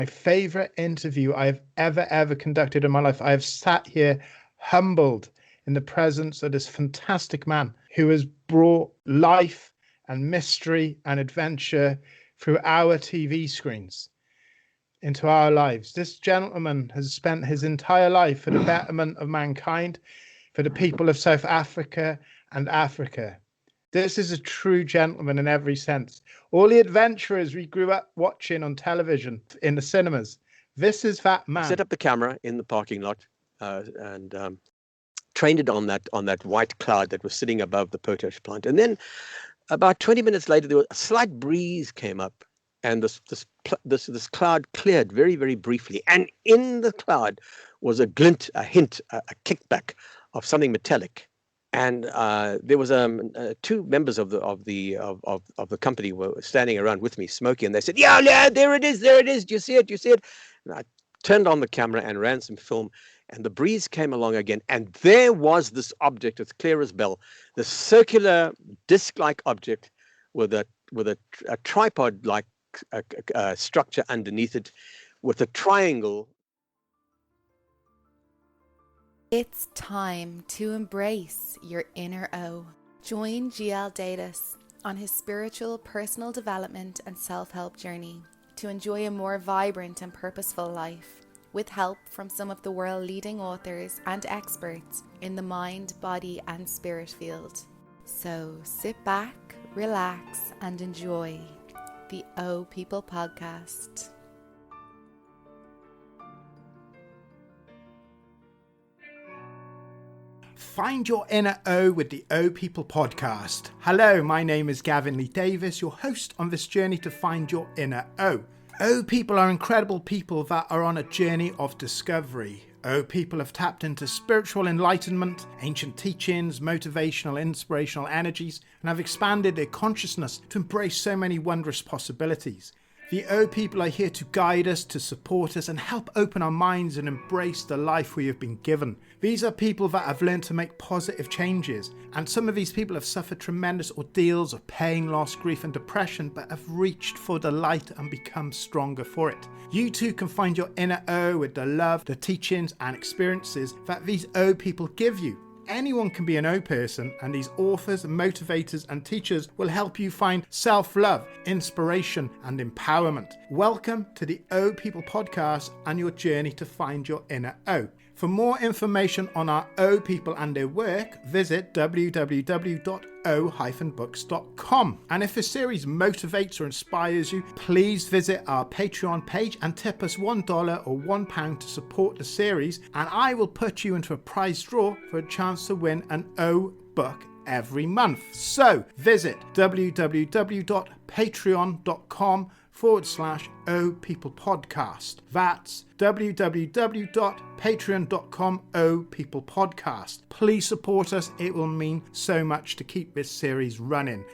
My favorite interview I've ever conducted in my life. I have sat here humbled in the presence of this fantastic man who has brought life and mystery and adventure through our TV screens into our lives. This gentleman has spent his entire life for the betterment of mankind, for the people of South Africa and Africa. This is a true gentleman in every sense. All the adventurers we grew up watching on television in the cinemas, this is that man. Set up the camera in the parking lot and trained it on that white cloud that was sitting above the potash plant. And then about 20 minutes later, there was a slight breeze came up, and this cloud cleared very, very briefly. And in the cloud was a glint, a hint, a kickback of something metallic. And there was two members of the company were standing around with me smoking, and they said, "Yeah, there it is. Do you see it? And I turned on the camera and ran some film, and the breeze came along again, and there was this object as clear as bell, the circular disc-like object with a tripod-like structure underneath it, with a triangle. It's time to embrace your inner O. Join GL Davis on his spiritual, personal development and self-help journey to enjoy a more vibrant and purposeful life, with help from some of the world's leading authors and experts in the mind, body and spirit field. So sit back, relax and enjoy the O People podcast. Find your inner O with the O People podcast. Hello, my name is Gavin Lee Davies, your host on this journey to find your inner O. O People are incredible people that are on a journey of discovery. O People have tapped into spiritual enlightenment, ancient teachings, motivational, inspirational energies, and have expanded their consciousness to embrace so many wondrous possibilities. The O People are here to guide us, to support us, and help open our minds and embrace the life we have been given. These are people that have learned to make positive changes, and some of these people have suffered tremendous ordeals of pain, loss, grief, and depression, but have reached for the light and become stronger for it. You too can find your inner O with the love, the teachings, and experiences that these O People give you. Anyone can be an O person, and these authors, motivators and teachers will help you find self-love, inspiration and empowerment. Welcome to the O People podcast and your journey to find your inner O. For more information on our O People and their work, visit www.o-books.com. And if this series motivates or inspires you, please visit our Patreon page and tip us $1 or £1 to support the series, and I will put you into a prize draw for a chance to win an O book every month. So visit www.patreon.com/O People podcast. That's www.patreon.com/O People podcast. Please support us. It will mean so much to keep this series running.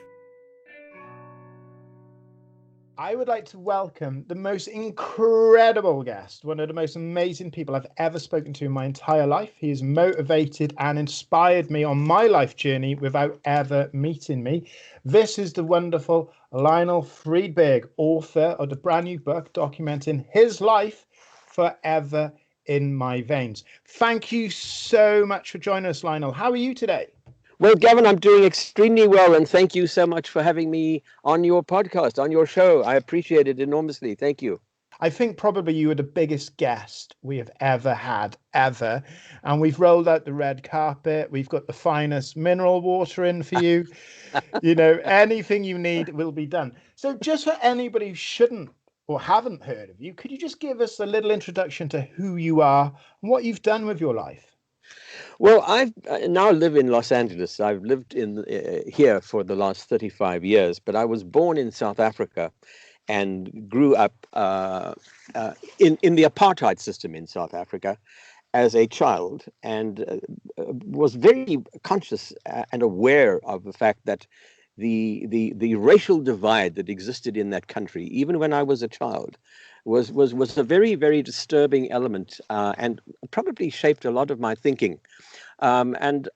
I would like to welcome the most incredible guest, one of the most amazing people I've ever spoken to in my entire life. He has motivated and inspired me on my life journey without ever meeting me. This is the wonderful Lionel Friedberg, author of the brand new book documenting his life, Forever in My Veins. Thank you so much for joining us, Lionel. How are you today? Well, Gavin, I'm doing extremely well, and thank you so much for having me on your podcast, on your show. I appreciate it enormously. Thank you. I think probably you are the biggest guest we have ever had, ever. And we've rolled out the red carpet. We've got the finest mineral water in for you. You know, anything you need will be done. So just for anybody who shouldn't or haven't heard of you, could you just give us a little introduction to who you are and what you've done with your life? Well, I now live in Los Angeles. I've lived in here for the last 35 years, but I was born in South Africa and grew up in the apartheid system in South Africa as a child, and was very conscious and aware of the fact that the racial divide that existed in that country, even when I was a child, was a very, very disturbing element, and probably shaped a lot of my thinking. And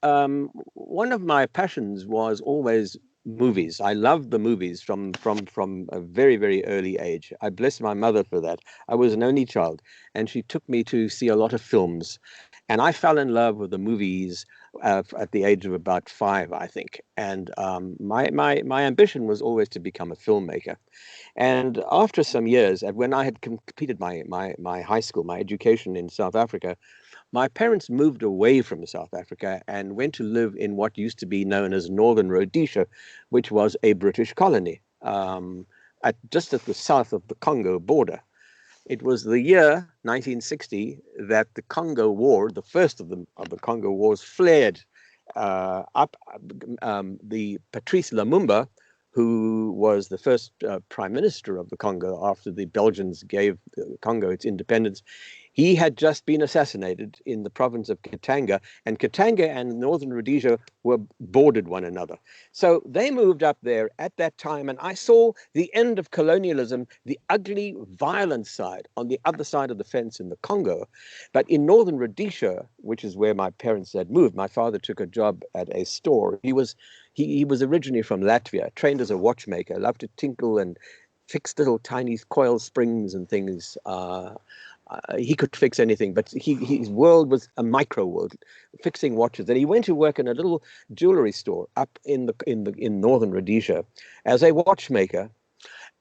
one of my passions was always movies. I loved the movies from a very, very early age. I bless my mother for that. I was an only child, and she took me to see a lot of films. And I fell in love with the movies at the age of about 5, I think. And my ambition was always to become a filmmaker. And after some years, when I had completed my high school, my education in South Africa, my parents moved away from South Africa and went to live in what used to be known as Northern Rhodesia, which was a British colony just at the south of the Congo border. It was the year 1960 that the Congo War, the first of the Congo Wars, flared up. The Patrice Lumumba, who was the first prime minister of the Congo after the Belgians gave the Congo its independence, he had just been assassinated in the province of Katanga, and Katanga and Northern Rhodesia were bordered one another. So they moved up there at that time, and I saw the end of colonialism, the ugly, violent side on the other side of the fence in the Congo. But in Northern Rhodesia, which is where my parents had moved, my father took a job at a store. He was originally from Latvia, trained as a watchmaker, loved to tinkle and fix little tiny coil springs and things. He could fix anything, but his world was a micro world, fixing watches. And he went to work in a little jewelry store up in Northern Rhodesia as a watchmaker.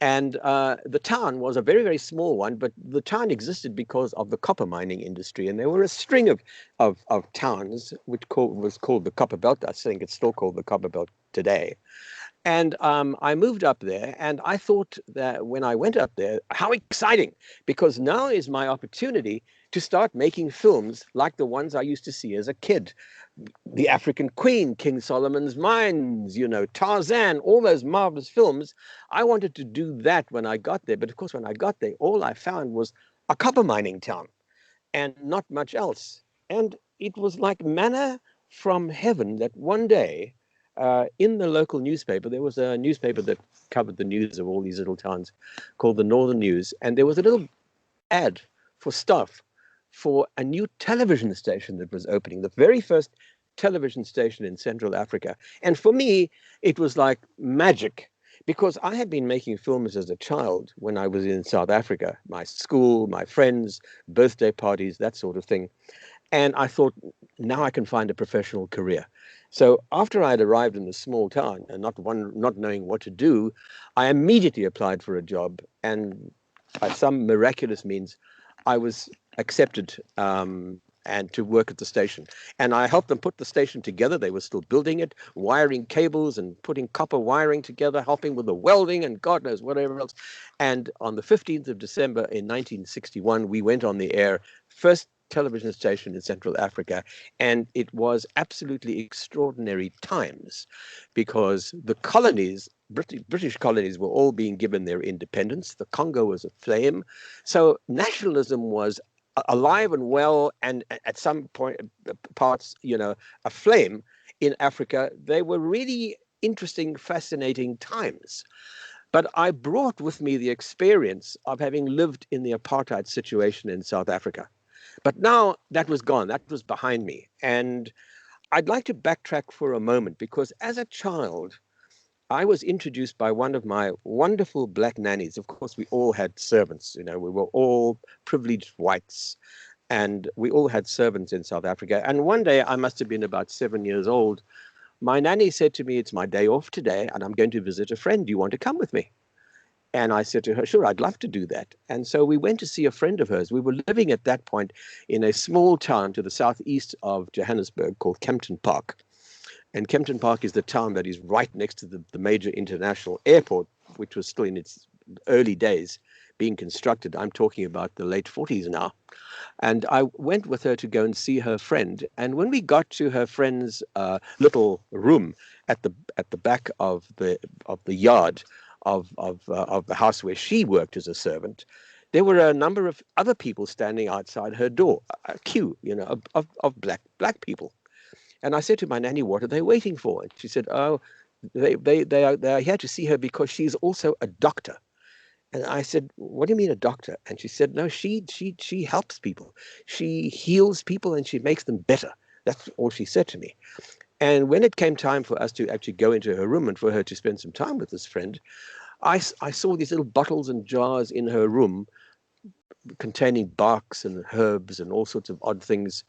And the town was a very, very small one, but the town existed because of the copper mining industry. And there were a string of towns which was called the Copper Belt. I think it's still called the Copper Belt today. And I moved up there, and I thought that when I went up there, how exciting, because now is my opportunity to start making films like the ones I used to see as a kid. The African Queen, King Solomon's Mines, Tarzan, all those marvelous films. I wanted to do that when I got there. But of course, when I got there, all I found was a copper mining town and not much else. And it was like manna from heaven that one day, in the local newspaper, there was a newspaper that covered the news of all these little towns called the Northern News. And there was a little ad for staff for a new television station that was opening, the very first television station in Central Africa. And for me, it was like magic, because I had been making films as a child when I was in South Africa, my school, my friends, birthday parties, that sort of thing. And I thought, now I can find a professional career. So after I had arrived in the small town and not knowing what to do, I immediately applied for a job. And by some miraculous means, I was accepted and to work at the station. And I helped them put the station together. They were still building it, wiring cables and putting copper wiring together, helping with the welding and God knows whatever else. And on the 15th of December in 1961, we went on the air, first television station in Central Africa, and it was absolutely extraordinary times, because the colonies, British colonies, were all being given their independence. The Congo was aflame. So nationalism was alive and well, and at some parts, aflame in Africa. They were really interesting, fascinating times. But I brought with me the experience of having lived in the apartheid situation in South Africa. But now that was gone, that was behind me. And I'd like to backtrack for a moment, because as a child, I was introduced by one of my wonderful black nannies. Of course, we all had servants, we were all privileged whites, and we all had servants in South Africa. And one day, I must have been about 7 years old, my nanny said to me, "It's my day off today, and I'm going to visit a friend. Do you want to come with me?" And I said to her, "Sure, I'd love to do that." And so we went to see a friend of hers. We were living at that point in a small town to the southeast of Johannesburg called Kempton Park. And Kempton Park is the town that is right next to the major international airport, which was still in its early days being constructed. I'm talking about the late 40s now. And I went with her to go and see her friend. And when we got to her friend's little room at the back of the yard of the house where she worked as a servant, there were a number of other people standing outside her door, a queue, of black people. And I said to my nanny, "What are they waiting for?" And she said, "Oh, they are here to see her because she's also a doctor." And I said, "What do you mean a doctor?" And she said, "No, she helps people. She heals people and she makes them better." That's all she said to me. And when it came time for us to actually go into her room and for her to spend some time with this friend, I saw these little bottles and jars in her room containing barks and herbs and all sorts of odd things.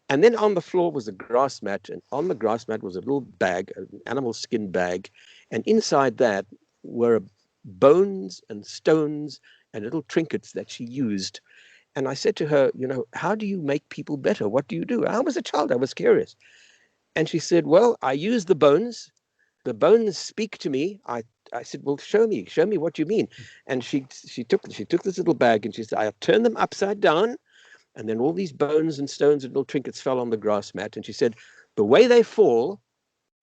And then on the floor was a grass mat, and on the grass mat was a little bag, an animal skin bag, and inside that were bones and stones and little trinkets that she used. And I said to her, how do you make people better? What do you do? I was a child, I was curious. And she said, well, I use the bones. The bones speak to me. I said, well, show me what you mean. And she took this little bag and she said, I turned them upside down, and then all these bones and stones and little trinkets fell on the grass mat. And she said, the way they fall,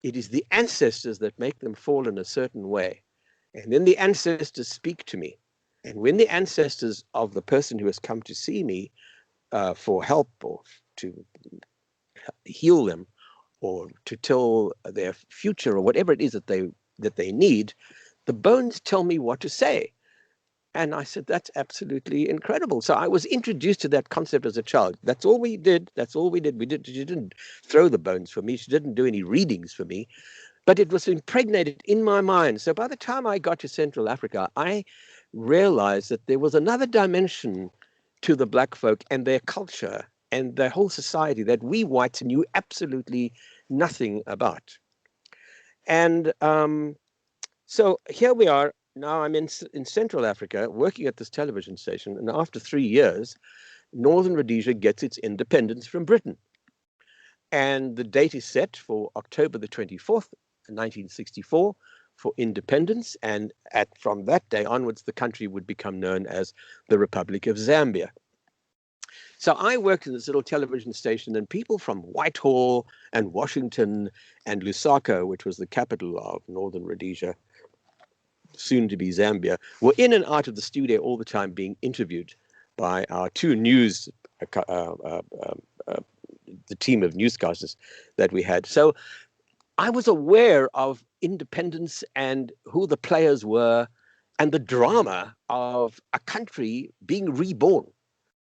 it is the ancestors that make them fall in a certain way. And then the ancestors speak to me. And when the ancestors of the person who has come to see me for help or to heal them or to tell their future or whatever it is that they need, the bones tell me what to say. And I said, that's absolutely incredible. So I was introduced to that concept as a child. That's all we did. She didn't throw the bones for me. She didn't do any readings for me, but it was impregnated in my mind. So by the time I got to Central Africa, I realized that there was another dimension to the black folk and their culture and their whole society that we whites knew absolutely nothing about. And so here we are. Now I'm in Central Africa working at this television station, and after 3 years, Northern Rhodesia gets its independence from Britain. And the date is set for October the 24th, 1964, for independence. And from that day onwards, the country would become known as the Republic of Zambia. So I worked in this little television station, and people from Whitehall and Washington and Lusaka, which was the capital of Northern Rhodesia, soon to be Zambia, were in and out of the studio all the time being interviewed by our two news, the team of newscasters that we had. So I was aware of independence and who the players were and the drama of a country being reborn.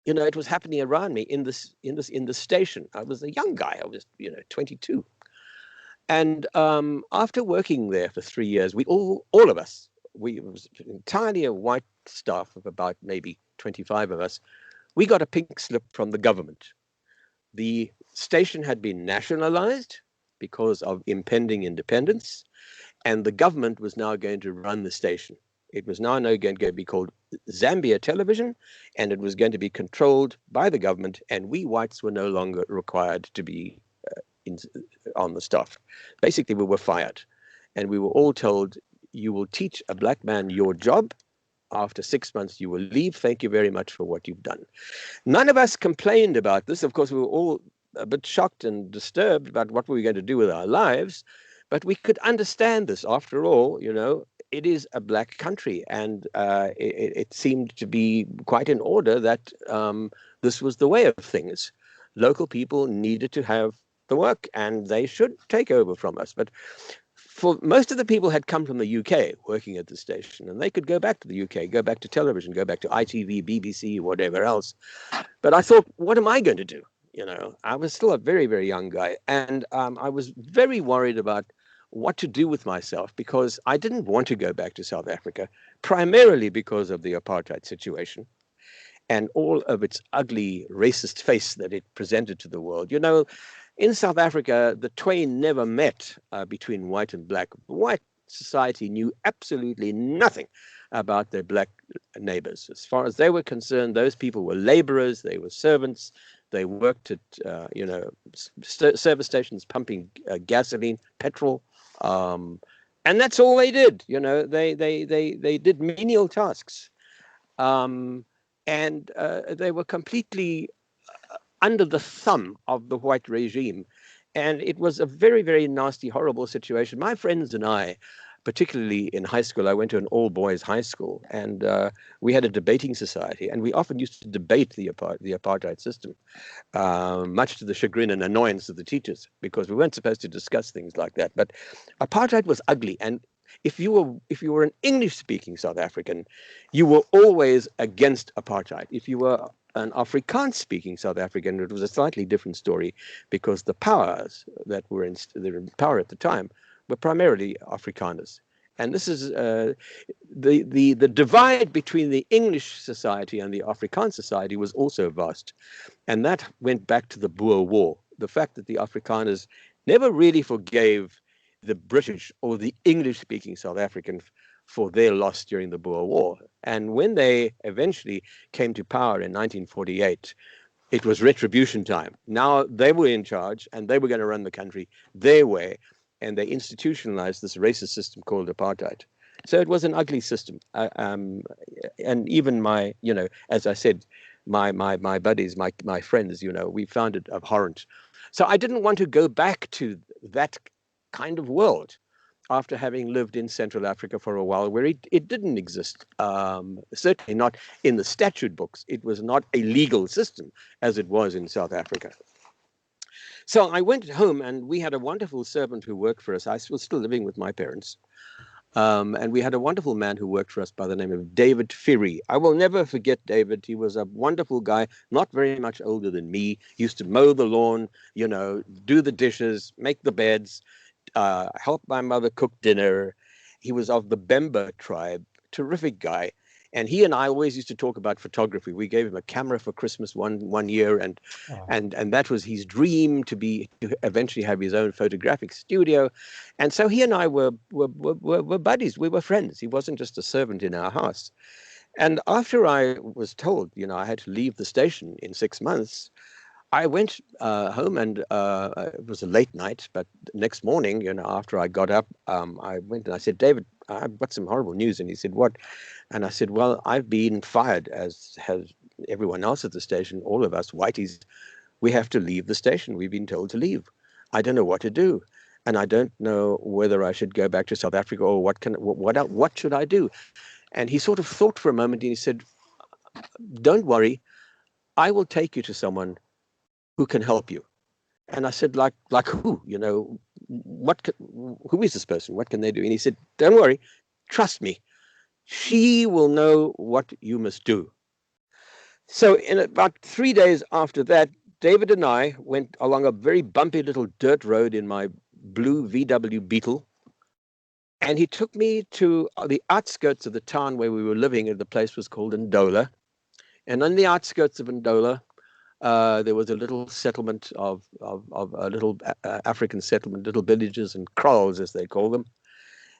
It was happening around me in the station. I was a young guy. I was 22. And after working there for 3 years, we all of us, it was entirely a white staff of about maybe 25 of us, we got a pink slip from the government. The station had been nationalized because of impending independence, and the government was now going to run the station. It was now going to be called Zambia Television, and it was going to be controlled by the government, and we whites were no longer required to be on the staff. Basically, we were fired, and we were all told, you will teach a black man your job. After 6 months, you will leave. Thank you very much for what you've done. None of us complained about this. Of course, we were all a bit shocked and disturbed about what we were going to do with our lives, but we could understand this. After all, it is a black country, and it seemed to be quite in order that this was the way of things. Local people needed to have the work, and they should take over from us. But for most of the people had come from the UK working at the station, and they could go back to the UK, go back to television, go back to ITV, BBC, whatever else. But I thought, what am I going to do? I was still a very, very young guy, and I was very worried about what to do with myself, because I didn't want to go back to South Africa, primarily because of the apartheid situation and all of its ugly racist face that it presented to the world. In South Africa, the twain never met between white and black. White society knew absolutely nothing about their black neighbors. As far as they were concerned, those people were laborers, they were servants, they worked at service stations pumping gasoline, petrol, and that's all they did. They did menial tasks, and they were completely under the thumb of the white regime. And it was a very, very nasty, horrible situation. My friends and I, particularly in high school, I went to an all-boys high school, and we had a debating society, and we often used to debate the apartheid system, much to the chagrin and annoyance of the teachers, because we weren't supposed to discuss things like that. But apartheid was ugly, and if you were an English-speaking South African, you were always against apartheid. If you were an Afrikaans-speaking South African, it was a slightly different story because the powers that were in power at the time were primarily Afrikaners. And this is the divide between the English society and the Afrikaans society was also vast. And that went back to the Boer War. The fact that the Afrikaners never really forgave the British or the English-speaking South African for their loss during the Boer War. And when they eventually came to power in 1948, it was retribution time. Now they were in charge and they were going to run the country their way. And they institutionalized this racist system called apartheid. So it was an ugly system. And even my, as I said, my buddies, my friends, we found it abhorrent. So I didn't want to go back to that kind of world after having lived in Central Africa for a while where it didn't exist. Certainly not in the statute books. It was not a legal system as it was in South Africa. So I went home and we had a wonderful servant who worked for us. I was still living with my parents. And we had a wonderful man who worked for us by the name of David Ferry. I will never forget David. He was a wonderful guy, not very much older than me. He used to mow the lawn, do the dishes, make the beds, help my mother cook dinner. He was of the Bemba tribe, terrific guy. And he and I always used to talk about photography. We gave him a camera for Christmas one year, and that was his dream to eventually have his own photographic studio. And so he and I were buddies. We were friends. He wasn't just a servant in our house. And after I was told, I had to leave the station in 6 months, I went home, and it was a late night. But the next morning, after I got up, I went and I said, David, I've got some horrible news. And he said, what? And I said, well, I've been fired, as has everyone else at the station, all of us whiteys. We have to leave the station. We've been told to leave. I don't know what to do. And I don't know whether I should go back to South Africa or what should I do? And he sort of thought for a moment and he said, don't worry. I will take you to someone who can help you. And I said, like who? Who is this person? What can they do? And he said, don't worry, trust me. She will know what you must do. So in about 3 days after that, David and I went along a very bumpy little dirt road in my blue VW Beetle. And he took me to the outskirts of the town where we were living, and the place was called Ndola. And on the outskirts of Ndola, there was a little settlement of a little African settlement, little villages and kraals, as they call them.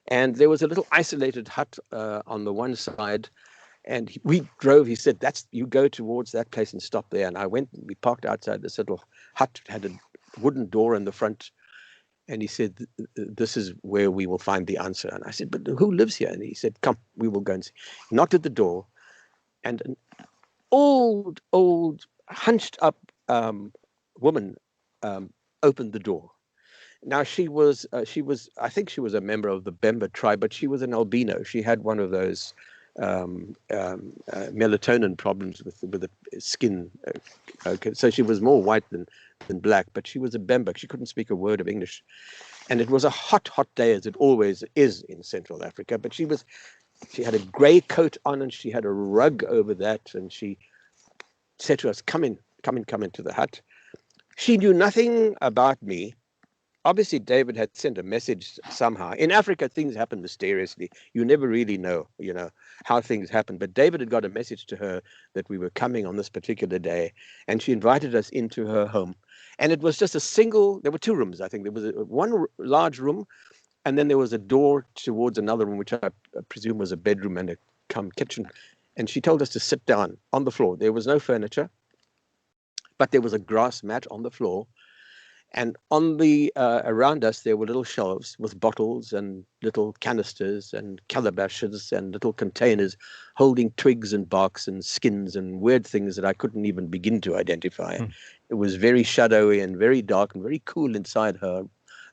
And there was a little isolated hut on the one side. And we drove, he said, you go towards that place and stop there. And I went, we parked outside this little hut, had a wooden door in the front. And he said, this is where we will find the answer. And I said, but who lives here? And he said, come, we will go and see. He knocked at the door, and an old, hunched up woman opened the door. Now she was, I think she was a member of the Bemba tribe, but she was an albino. She had one of those melatonin problems with the skin. So she was more white than black, but she was a Bemba. She couldn't speak a word of English. And it was a hot day, as it always is in Central Africa. But she had a grey coat on, and she had a rug over that, and she said to us, come into the hut. She knew nothing about me. Obviously, David had sent a message somehow. In Africa, things happen mysteriously. You never really know, how things happen. But David had got a message to her that we were coming on this particular day, and she invited us into her home. And it was just there were 2 rooms, I think. There was one large room, and then there was a door towards another room, which I presume was a bedroom and a kitchen. And she told us to sit down on the floor. There was no furniture, but there was a grass mat on the floor. And on the around us, there were little shelves with bottles and little canisters and calabashes and little containers holding twigs and barks and skins and weird things that I couldn't even begin to identify. It was very shadowy and very dark and very cool inside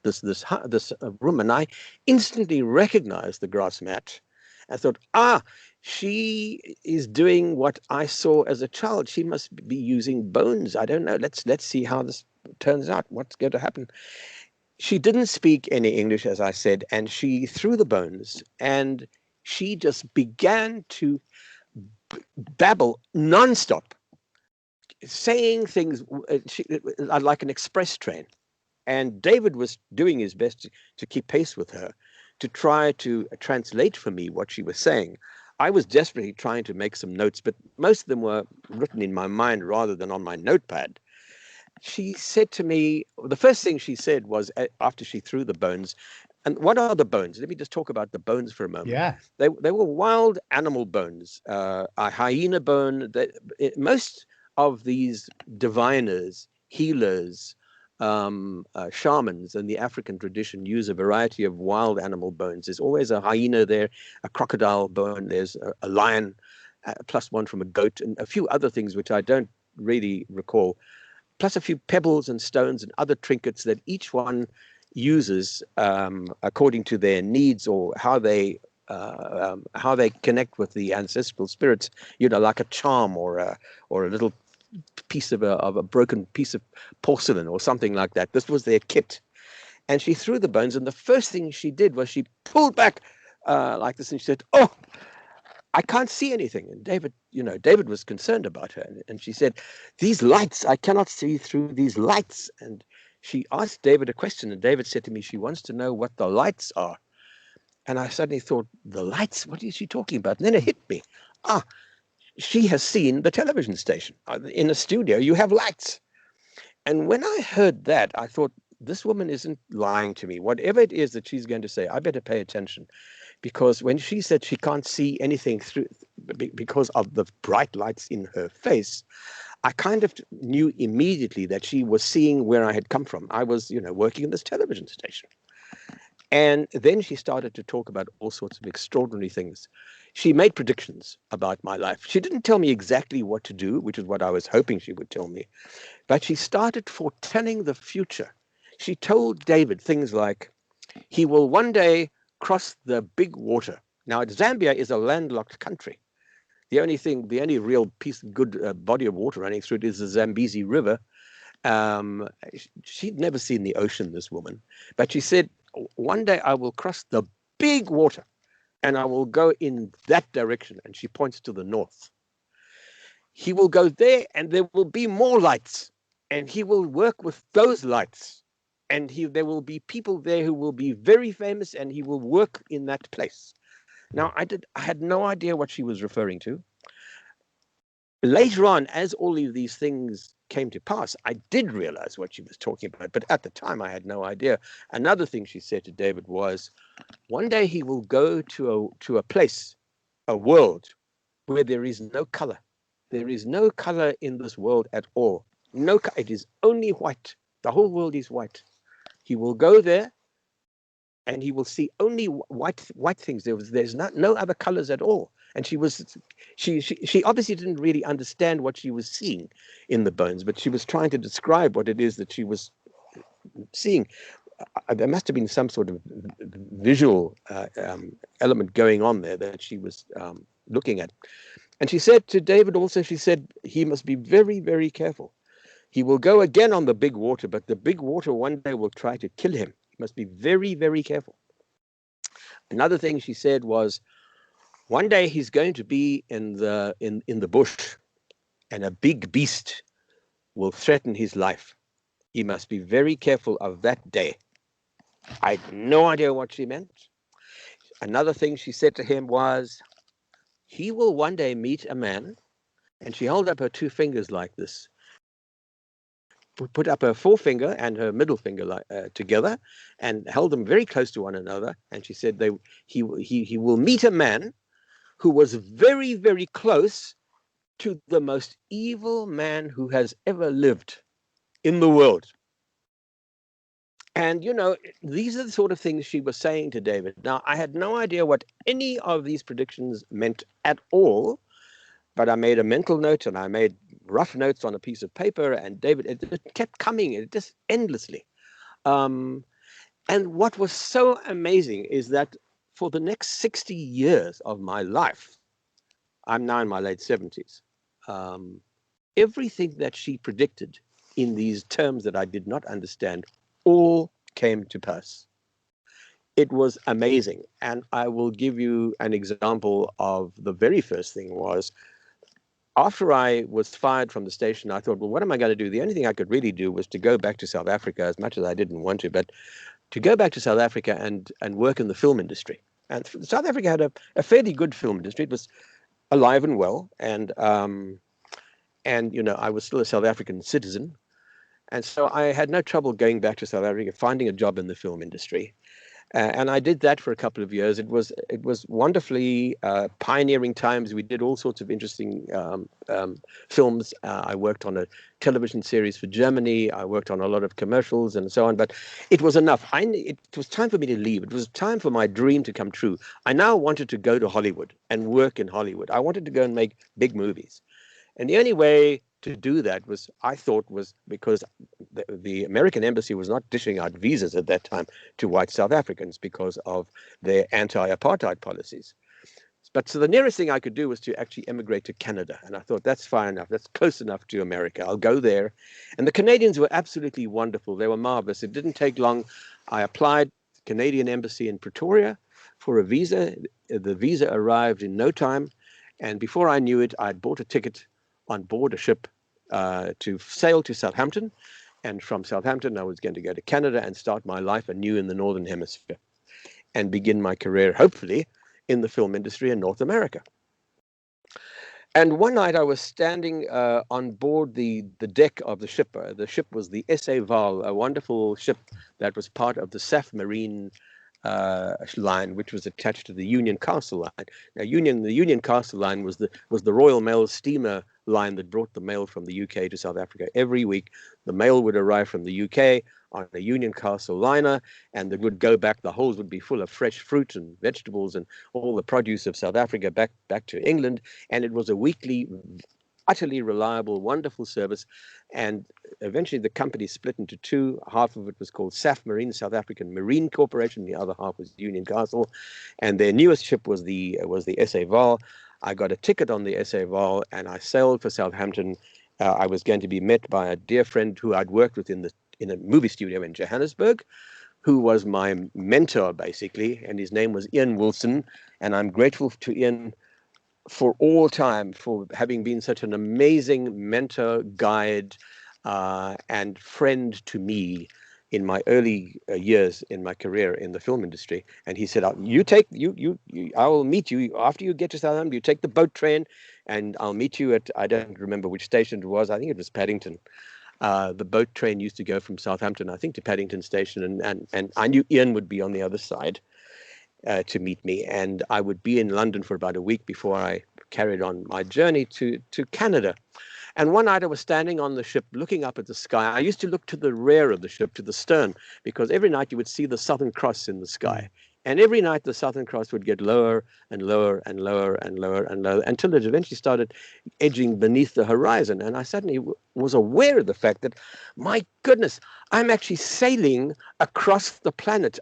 this room. And I instantly recognized the grass mat. I thought, she is doing what I saw as a child. She must be using bones. I don't know. Let's see how this turns out. What's going to happen? She didn't speak any English, as I said, and she threw the bones, and she just began to babble nonstop saying things like an express train. And David was doing his best to keep pace with her, to try to translate for me what she was saying. I was desperately trying to make some notes, but most of them were written in my mind rather than on my notepad. She said to me, the first thing she said was, after she threw the bones, and what are the bones? Let me just talk about the bones for a moment. Yeah. They were wild animal bones, a hyena bone. Most of these diviners, healers, shamans in the African tradition use a variety of wild animal bones. There's always a hyena there, a crocodile bone, there's a lion, plus one from a goat, and a few other things which I don't really recall, plus a few pebbles and stones and other trinkets that each one uses according to their needs or how they connect with the ancestral spirits, like a charm or a little piece of a broken piece of porcelain or something like that. This was their kit. And she threw the bones, and the first thing she did was she pulled back like this, and she said, "Oh, I can't see anything." And David was concerned about her, and she said, "These lights, I cannot see through these lights." And she asked David a question, and David said to me, she wants to know what the lights are. And I suddenly thought, the lights? What is she talking about? And then it hit me. She has seen the television station. In a studio, you have lights. And when I heard that, I thought, this woman isn't lying to me. Whatever it is that she's going to say, I better pay attention. Because when she said she can't see anything through because of the bright lights in her face, I kind of knew immediately that she was seeing where I had come from. I was, working in this television station. And then she started to talk about all sorts of extraordinary things. She made predictions about my life. She didn't tell me exactly what to do, which is what I was hoping she would tell me. But she started foretelling the future. She told David things like, he will one day cross the big water. Now, Zambia is a landlocked country. The only real piece of good body of water running through it is the Zambezi River. She'd never seen the ocean, this woman. But she said, one day I will cross the big water and I will go in that direction. And she points to the north. He will go there and there will be more lights and he will work with those lights. And there will be people there who will be very famous and he will work in that place. Now, I had no idea what she was referring to. Later on, as all of these things came to pass, I did realize what she was talking about, but at the time I had no idea. Another thing she said to David was, one day he will go to a place, a world, where there is no color. There is no color in this world at all. It is only white. The whole world is white. He will go there and he will see only white things. There's no other colors at all. And she obviously didn't really understand what she was seeing in the bones, but she was trying to describe what it is that she was seeing. There must have been some sort of visual element going on there that she was looking at. And she said to David also, she said, he must be very, very careful. He will go again on the big water, but the big water one day will try to kill him. He must be very, very careful. Another thing she said was, one day he's going to be in the bush and a big beast will threaten his life. He must be very careful of that day. I had no idea what she meant. Another thing she said to him was, he will one day meet a man, and she held up her two fingers like this, put up her forefinger and her middle finger together and held them very close to one another. And she said he will meet a man who was very, very close to the most evil man who has ever lived in the world. And, these are the sort of things she was saying to David. Now, I had no idea what any of these predictions meant at all, but I made a mental note and I made rough notes on a piece of paper, and David, it kept coming, just endlessly. And what was so amazing is that for the next 60 years of my life, I'm now in my late 70s, everything that she predicted in these terms that I did not understand all came to pass. It was amazing. And I will give you an example of the very first thing was, after I was fired from the station, I thought, well, what am I going to do? The only thing I could really do was to go back to South Africa, as much as I didn't want to, but to go back to South Africa and work in the film industry. And South Africa had a fairly good film industry. It was alive and well, and you know, I was still a South African citizen, and so I had no trouble going back to South Africa, finding a job in the film industry. And I did that for a couple of years. It was wonderfully pioneering times. We did all sorts of interesting films. I worked on a television series for Germany. I worked on a lot of commercials and so on. But it was enough. It was time for me to leave. It was time for my dream to come true. I now wanted to go to Hollywood and work in Hollywood. I wanted to go and make big movies. And the only way to do that was, I thought, was because the American embassy was not dishing out visas at that time to white South Africans because of their anti-apartheid policies. But so the nearest thing I could do was to actually emigrate to Canada. And I thought, that's far enough. That's close enough to America. I'll go there. And the Canadians were absolutely wonderful. They were marvelous. It didn't take long. I applied to the Canadian embassy in Pretoria for a visa. The visa arrived in no time. And before I knew it, I'd bought a ticket on board a ship to sail to Southampton. And from Southampton, I was going to go to Canada and start my life anew in the Northern Hemisphere and begin my career, hopefully, in the film industry in North America. And one night I was standing on board the deck of the ship. The ship was the S.A. Val, a wonderful ship that was part of the SAF Marine line, which was attached to the Union Castle line. Now, the Union Castle line was the Royal Mail steamer line that brought the mail from the UK to South Africa. Every week, the mail would arrive from the UK on a Union Castle liner, and it would go back. The holds would be full of fresh fruit and vegetables and all the produce of South Africa back to England. And it was a weekly, utterly reliable, wonderful service. And eventually the company split into two. Half of it was called SAF Marine, South African Marine Corporation. The other half was Union Castle. And their newest ship was the S.A. Val. I got a ticket on the S.A. Val and I sailed for Southampton. I was going to be met by a dear friend who I'd worked with in a movie studio in Johannesburg, who was my mentor, basically. And his name was Ian Wilson. And I'm grateful to Ian for all time for having been such an amazing mentor, guide, and friend to me in my early years in my career in the film industry. And he said, I will meet you after you get to Southampton. You take the boat train and I'll meet you at, I don't remember which station it was. I think it was Paddington. The boat train used to go from Southampton, I think, to Paddington Station. And I knew Ian would be on the other side to meet me. And I would be in London for about a week before I carried on my journey to Canada. And one night I was standing on the ship looking up at the sky. I used to look to the rear of the ship, to the stern, because every night you would see the Southern Cross in the sky. And every night the Southern Cross would get lower and lower and lower and lower and lower until it eventually started edging beneath the horizon. And I suddenly was aware of the fact that, my goodness, I'm actually sailing across the planet.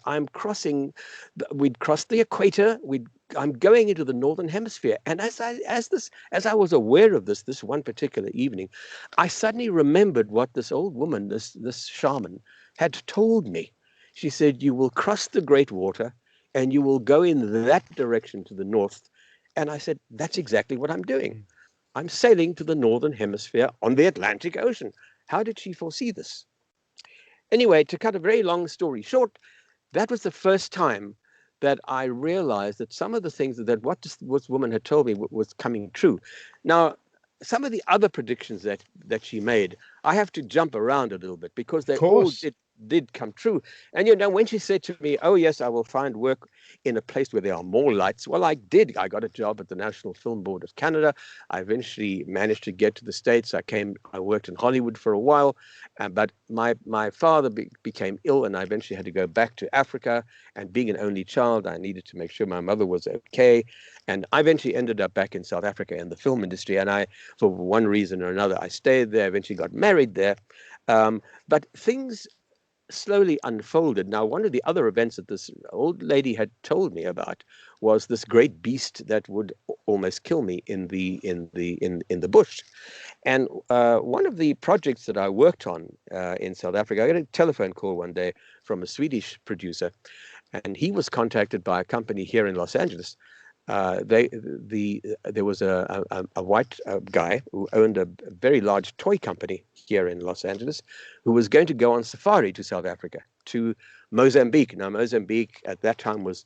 We'd crossed the equator. I'm going into the Northern Hemisphere. And as I was aware of this one particular evening, I suddenly remembered what this old woman, this shaman, had told me. She said, you will cross the Great Water and you will go in that direction to the north. And I said, that's exactly what I'm doing. I'm sailing to the Northern Hemisphere on the Atlantic Ocean. How did she foresee this? Anyway, to cut a very long story short, that was the first time that I realized that some of the things that what this woman had told me was coming true. Now, some of the other predictions that she made, I have to jump around a little bit because they all did come true. And when she said to me, oh yes, I will find work in a place where there are more lights, well, I did. I got a job at the National Film Board of Canada. I eventually managed to get to the States. I worked in Hollywood for a while, but my father became ill, and I eventually had to go back to Africa. And being an only child, I needed to make sure my mother was okay. And I eventually ended up back in South Africa in the film industry. And for one reason or another, I stayed there, eventually got married there. But things slowly unfolded. Now, one of the other events that this old lady had told me about was this great beast that would almost kill me in the bush. And one of the projects that I worked on in South Africa, I got a telephone call one day from a Swedish producer, and he was contacted by a company here in Los Angeles there was a white guy who owned a very large toy company here in Los Angeles, who was going to go on safari to South Africa, to Mozambique. Now, Mozambique at that time was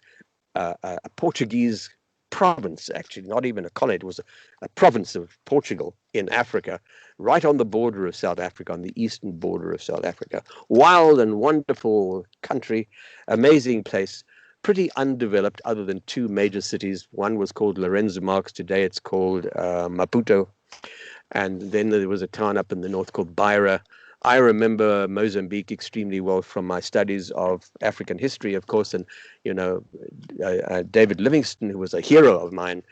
a Portuguese province, actually, not even a colony. It was a province of Portugal in Africa, right on the border of South Africa, on the eastern border of South Africa. Wild and wonderful country, amazing place, pretty undeveloped other than two major cities. One was called Lorenzo Marques. Today it's called Maputo. And then there was a town up in the north called Beira. I remember Mozambique extremely well from my studies of African history, of course, and David Livingstone, who was a hero of mine,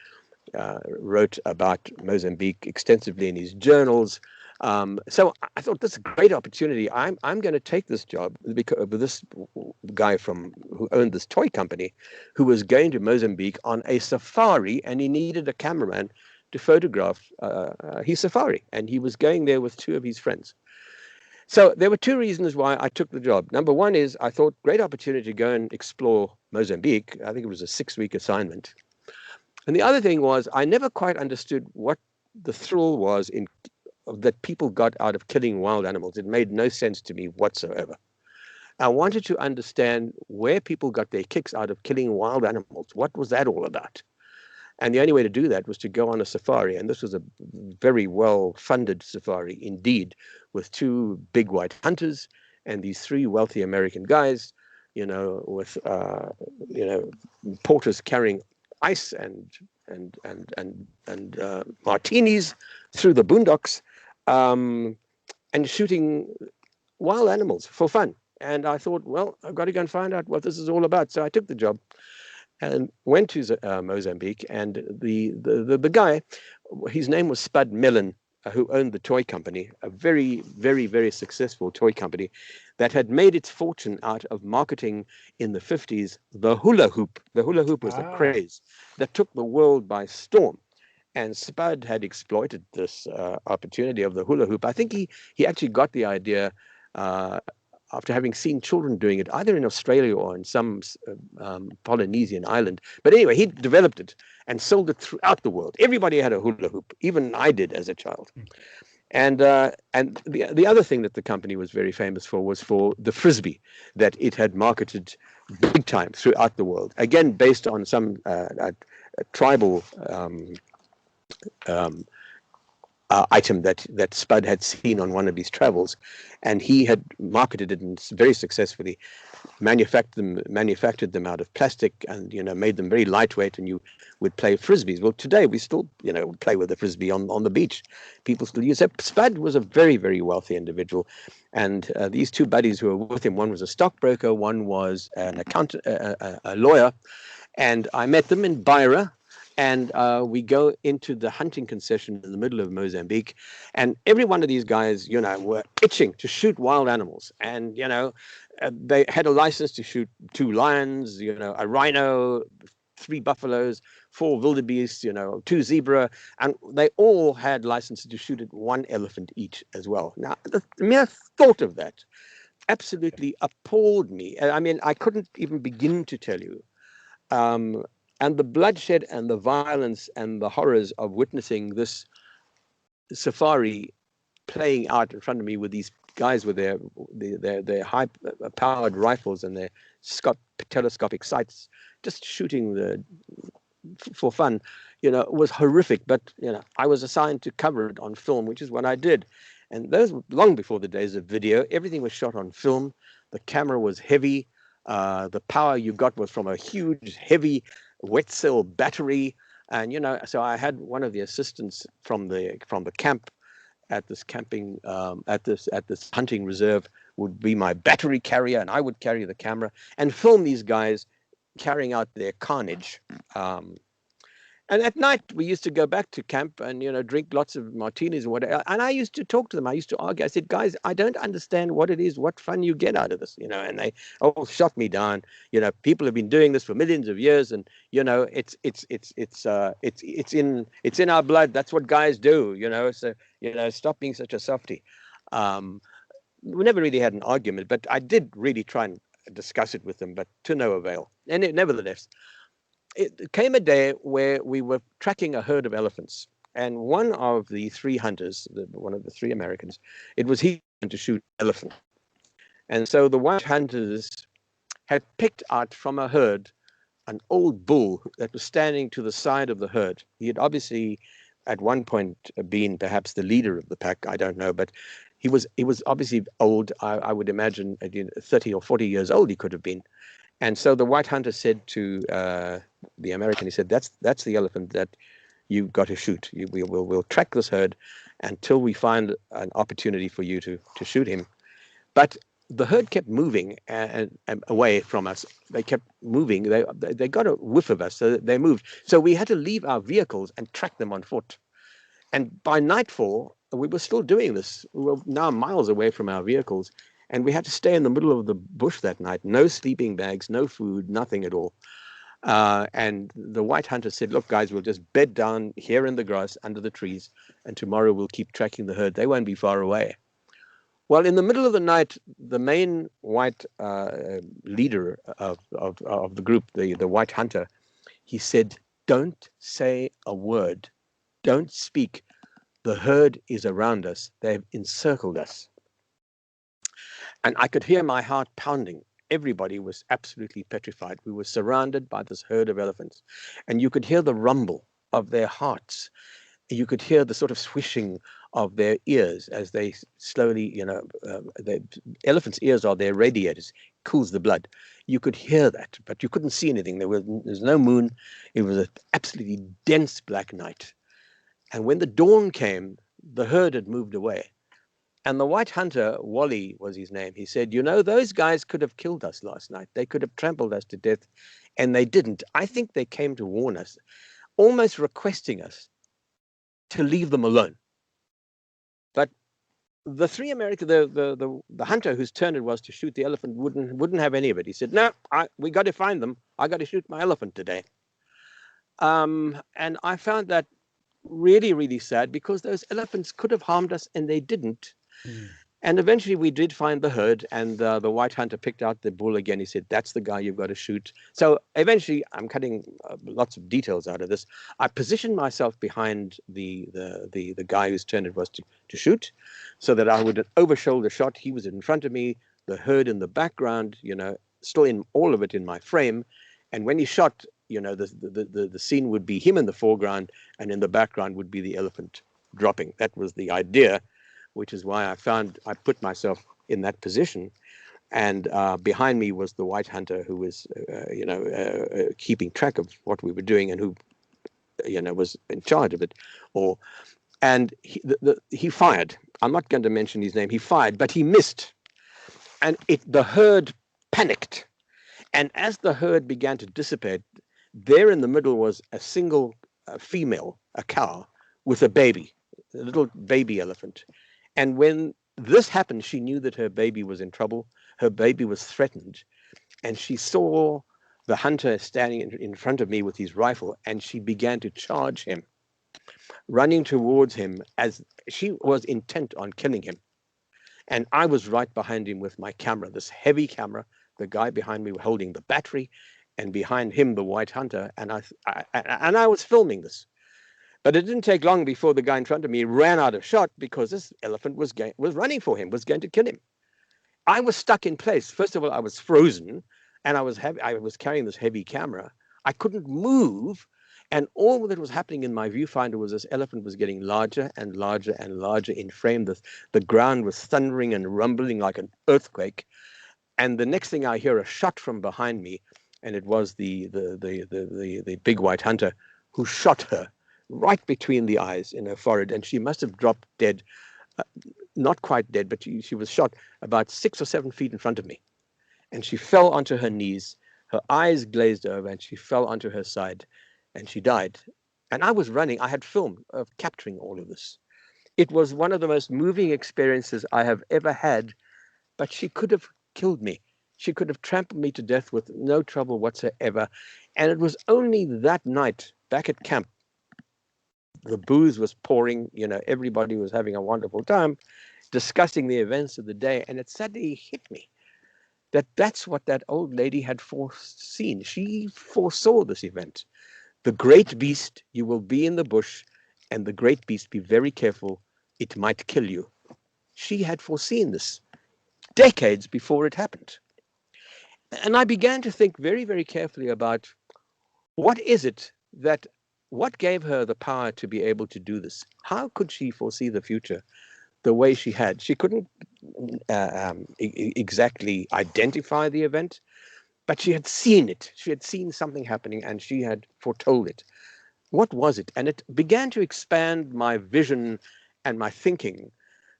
wrote about Mozambique extensively in his journals. So I thought this is a great opportunity. I'm going to take this job because this guy who owned this toy company, who was going to Mozambique on a safari, and he needed a cameraman to photograph his safari, and he was going there with two of his friends. So there were two reasons why I took the job. Number one is I thought great opportunity to go and explore Mozambique. I think it was a 6-week assignment. And the other thing was I never quite understood what the thrill was that people got out of killing wild animals. It made no sense to me whatsoever. I wanted to understand where people got their kicks out of killing wild animals. What was that all about? And the only way to do that was to go on a safari. And this was a very well-funded safari indeed, with two big white hunters and these three wealthy American guys, with, porters carrying ice and martinis through the boondocks, and shooting wild animals for fun. And I thought, well, I've got to go and find out what this is all about. So I took the job and went to Mozambique, and the guy, his name was Spud Mellon, who owned the toy company, a very, very, very successful toy company that had made its fortune out of marketing in the 50s the hula hoop. The hula hoop was a craze that took the world by storm. And Spud had exploited this opportunity of the hula hoop. I think he actually got the idea after having seen children doing it, either in Australia or in some Polynesian island. But anyway, he developed it and sold it throughout the world. Everybody had a hula hoop. Even I did as a child. And the other thing that the company was very famous for was for the Frisbee that it had marketed big time throughout the world. Again, based on some tribal item that Spud had seen on one of his travels, and he had marketed it and very successfully manufactured them out of plastic, and made them very lightweight, and you would play frisbees. Well, today we still play with a frisbee on the beach. People still use it. Spud was a very, very wealthy individual, and these two buddies who were with him, one was a stockbroker, one was an accountant, a lawyer, and I met them in Beira. And we go into the hunting concession in the middle of Mozambique, and every one of these guys, were itching to shoot wild animals. And, they had a license to shoot 2 lions, a rhino, 3 buffaloes, 4 wildebeest, 2 zebra, and they all had licenses to shoot at 1 elephant each as well. Now, the mere thought of that absolutely appalled me. I mean, I couldn't even begin to tell you. And the bloodshed and the violence and the horrors of witnessing this safari playing out in front of me with these guys with their high-powered rifles and their telescopic sights, just shooting for fun, was horrific. But I was assigned to cover it on film, which is what I did. And those were long before the days of video. Everything was shot on film. The camera was heavy. The power you got was from a huge, heavy wet cell battery, and so I had one of the assistants from the camp at this at this hunting reserve would be my battery carrier, and I would carry the camera and film these guys carrying out their carnage. And at night we used to go back to camp and drink lots of martinis and whatever. And I used to talk to them. I used to argue. I said, guys, I don't understand what it is, what fun you get out of this, And they all shot me down. People have been doing this for millions of years, and it's in our blood. That's what guys do. So stop being such a softie. We never really had an argument, but I did really try and discuss it with them, but to no avail. And nevertheless, it came a day where we were tracking a herd of elephants, and one of the three hunters, one of the three Americans, it was he to shoot an elephant. And so the white hunters had picked out from a herd an old bull that was standing to the side of the herd. He had obviously at one point been perhaps the leader of the pack, I don't know, but he was obviously old. I would imagine 30 or 40 years old he could have been. And so the white hunter said to the American, he said, that's the elephant that you've got to shoot. We'll track this herd until we find an opportunity for you to shoot him. But the herd kept moving and away from us. They kept moving. They got a whiff of us, so they moved. So we had to leave our vehicles and track them on foot. And by nightfall, we were still doing this. We were now miles away from our vehicles, and we had to stay in the middle of the bush that night. No sleeping bags, no food, nothing at all. And the white hunter said, look, guys, we'll just bed down here in the grass under the trees, and tomorrow we'll keep tracking the herd. They won't be far away. Well, in the middle of the night, the main white leader of the group, the white hunter, he said, don't say a word. Don't speak. The herd is around us. They've encircled us. And I could hear my heart pounding. Everybody was absolutely petrified. We were surrounded by this herd of elephants. And you could hear the rumble of their hearts. You could hear the sort of swishing of their ears as they slowly, the elephant's ears are their radiators, cools the blood. You could hear that, but you couldn't see anything. There was no moon. It was an absolutely dense black night. And when the dawn came, the herd had moved away. And the white hunter, Wally was his name, he said, those guys could have killed us last night. They could have trampled us to death, and they didn't. I think they came to warn us, almost requesting us to leave them alone. But the three Americans, the hunter whose turn it was to shoot the elephant wouldn't have any of it. He said, no, we got to find them. I got to shoot my elephant today. And I found that really, really sad, because those elephants could have harmed us and they didn't. And eventually we did find the herd, and the white hunter picked out the bull again. He said, that's the guy you've got to shoot. So eventually, I'm cutting lots of details out of this. I positioned myself behind the guy whose turn it was to shoot, so that I would an over-shoulder shot. He was in front of me, the herd in the background, still in all of it in my frame. And when he shot, the scene would be him in the foreground, and in the background would be the elephant dropping. That was the idea, which is why I put myself in that position. And behind me was the white hunter who was, keeping track of what we were doing, and who, was in charge of it. And he fired. I'm not going to mention his name. He fired, but he missed. And the herd panicked. And as the herd began to dissipate, there in the middle was a single female, a cow, with a baby, a little baby elephant. And when this happened, she knew that her baby was in trouble. Her baby was threatened. And she saw the hunter standing in front of me with his rifle, and she began to charge him, running towards him as she was intent on killing him. And I was right behind him with my camera, this heavy camera, the guy behind me holding the battery, and behind him, the white hunter. And I was filming this. But it didn't take long before the guy in front of me ran out of shot, because this elephant was running for him, was going to kill him. I was stuck in place. First of all, I was frozen, and I was carrying this heavy camera. I couldn't move, and all that was happening in my viewfinder was this elephant was getting larger and larger and larger in frame. The ground was thundering and rumbling like an earthquake. And the next thing I hear a shot from behind me, and it was the big white hunter who shot her right between the eyes in her forehead, and she must have dropped dead, not quite dead, but she was shot about 6 or 7 feet in front of me. And she fell onto her knees, her eyes glazed over, and she fell onto her side, and she died. And I was running. I had film of capturing all of this. It was one of the most moving experiences I have ever had, but she could have killed me. She could have trampled me to death with no trouble whatsoever. And it was only that night back at camp, the booze was pouring, everybody was having a wonderful time discussing the events of the day. And it suddenly hit me that's what that old lady had foreseen. She foresaw this event. The great beast, you will be in the bush, and the great beast, be very careful, it might kill you. She had foreseen this decades before it happened. And I began to think very, very carefully about what is it that, what gave her the power to be able to do this? How could she foresee the future the way she had? She couldn't exactly identify the event, but she had seen it. She had seen something happening and she had foretold it. What was it? And it began to expand my vision and my thinking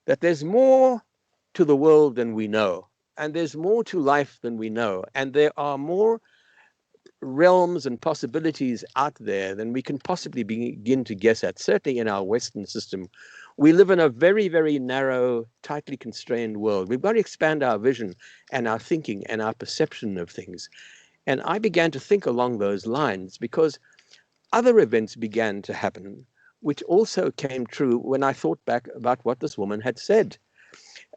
that there's more to the world than we know, and there's more to life than we know, and there are more realms and possibilities out there than we can possibly begin to guess at. Certainly in our Western system, we live in a very, very narrow, tightly constrained world. We've got to expand our vision and our thinking and our perception of things. And I began to think along those lines because other events began to happen, which also came true when I thought back about what this woman had said.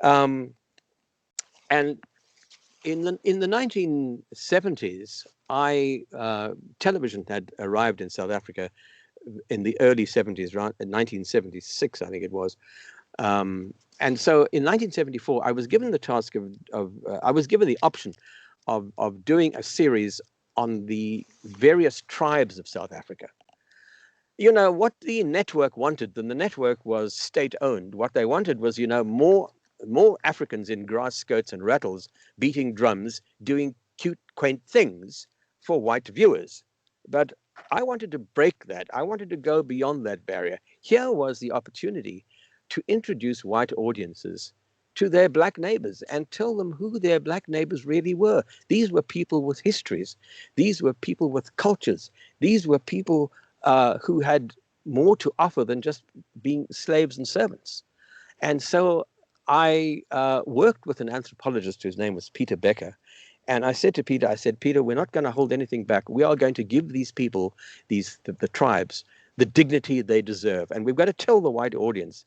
And in the 1970s, television had arrived in South Africa in the early 70s, around 1976, I think it was. And so in 1974, I was given the task I was given the option of doing a series on the various tribes of South Africa. You know, what the network wanted, then the network was state-owned. What they wanted was, you know, more Africans in grass skirts and rattles beating drums, doing cute, quaint things for white viewers. But I wanted to break that. I wanted to go beyond that barrier. Here was the opportunity to introduce white audiences to their black neighbors and tell them who their black neighbors really were. These were people with histories. These were people with cultures. These were people who had more to offer than just being slaves and servants. And so I worked with an anthropologist whose name was Peter Becker. And I said to Peter, Peter, we're not going to hold anything back. We are going to give these people, the tribes, the dignity they deserve. And we've got to tell the white audience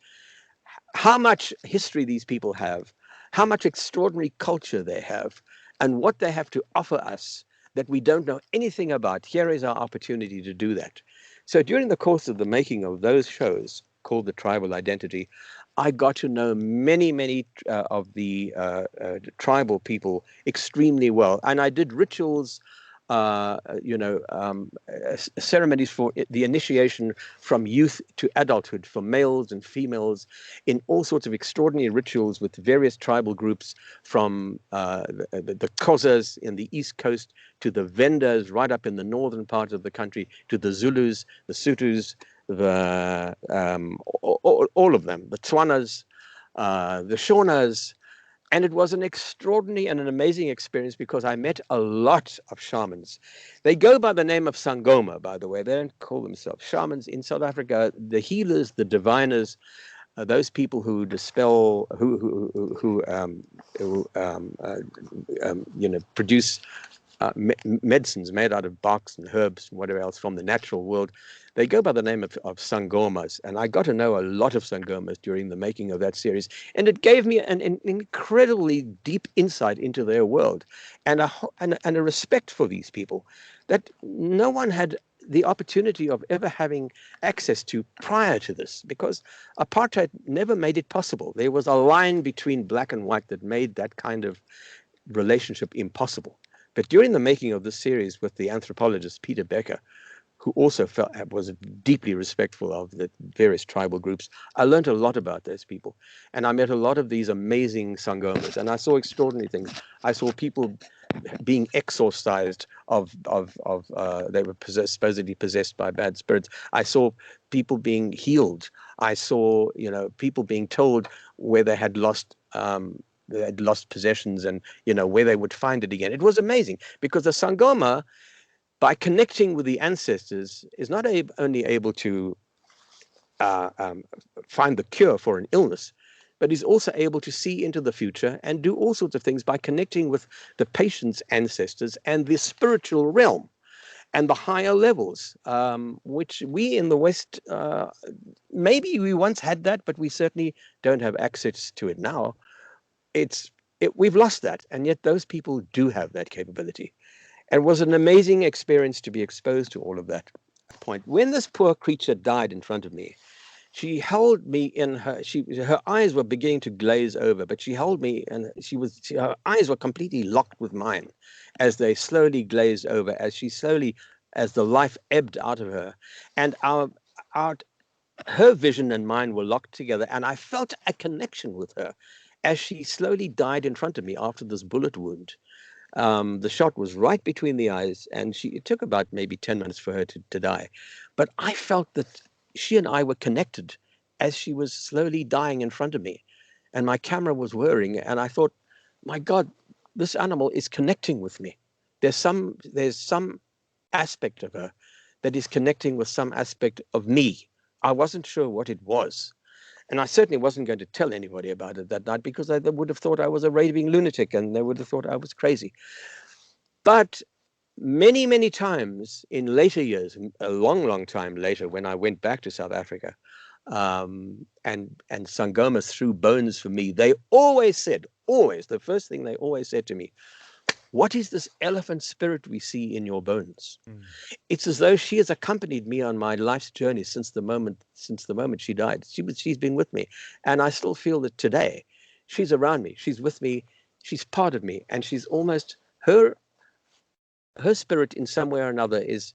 how much history these people have, how much extraordinary culture they have, and what they have to offer us that we don't know anything about. Here is our opportunity to do that. So during the course of the making of those shows called The Tribal Identity, I got to know many, many of the tribal people extremely well. And I did rituals, ceremonies for the initiation from youth to adulthood for males and females in all sorts of extraordinary rituals with various tribal groups, from the Xhosas in the East Coast to the Vendas right up in the northern part of the country, to the Zulus, the Sutus, all of them, the Tswanas, the Shonas. And it was an extraordinary and an amazing experience because I met a lot of shamans. They go by the name of Sangoma, by the way. They don't call themselves shamans. In South Africa, the healers, the diviners, those people who dispel, who produce medicines made out of barks and herbs and whatever else from the natural world, they go by the name of Sangomas. And I got to know a lot of Sangomas during the making of that series. And it gave me an incredibly deep insight into their world and a respect for these people that no one had the opportunity of ever having access to prior to this, because apartheid never made it possible. There was a line between black and white that made that kind of relationship impossible. But during the making of this series with the anthropologist Peter Becker, who also was deeply respectful of the various tribal groups, I learned a lot about those people. And I met a lot of these amazing Sangomas, and I saw extraordinary things. I saw people being exorcised they were supposedly possessed by bad spirits. I saw people being healed. I saw, people being told where they had lost possessions and, where they would find it again. It was amazing because the Sangoma, by connecting with the ancestors, is not only able to find the cure for an illness, but is also able to see into the future and do all sorts of things by connecting with the patient's ancestors and the spiritual realm and the higher levels, which we in the West, maybe we once had that, but we certainly don't have access to it now. It's we've lost that, and yet those people do have that capability. And it was an amazing experience to be exposed to all of that point. When this poor creature died in front of me, she held me in her eyes were beginning to glaze over, but she held me, and her eyes were completely locked with mine as they slowly glazed over, as the life ebbed out of her, and her vision and mine were locked together, and I felt a connection with her as she slowly died in front of me after this bullet wound. The shot was right between the eyes, and it took about maybe 10 minutes for her to die. But I felt that she and I were connected as she was slowly dying in front of me. And my camera was whirring, and I thought, my God, this animal is connecting with me. There's some aspect of her that is connecting with some aspect of me. I wasn't sure what it was. And I certainly wasn't going to tell anybody about it that night, because they would have thought I was a raving lunatic, and they would have thought I was crazy. But many, many times in later years, a long, long time later, when I went back to South Africa, and Sangomas threw bones for me, they always said, the first thing they always said to me, what is this elephant spirit we see in your bones? It's as though she has accompanied me on my life's journey since the moment she died. She's been with me, and I still feel that today she's around me, she's with me, she's part of me, and she's almost her spirit in some way or another is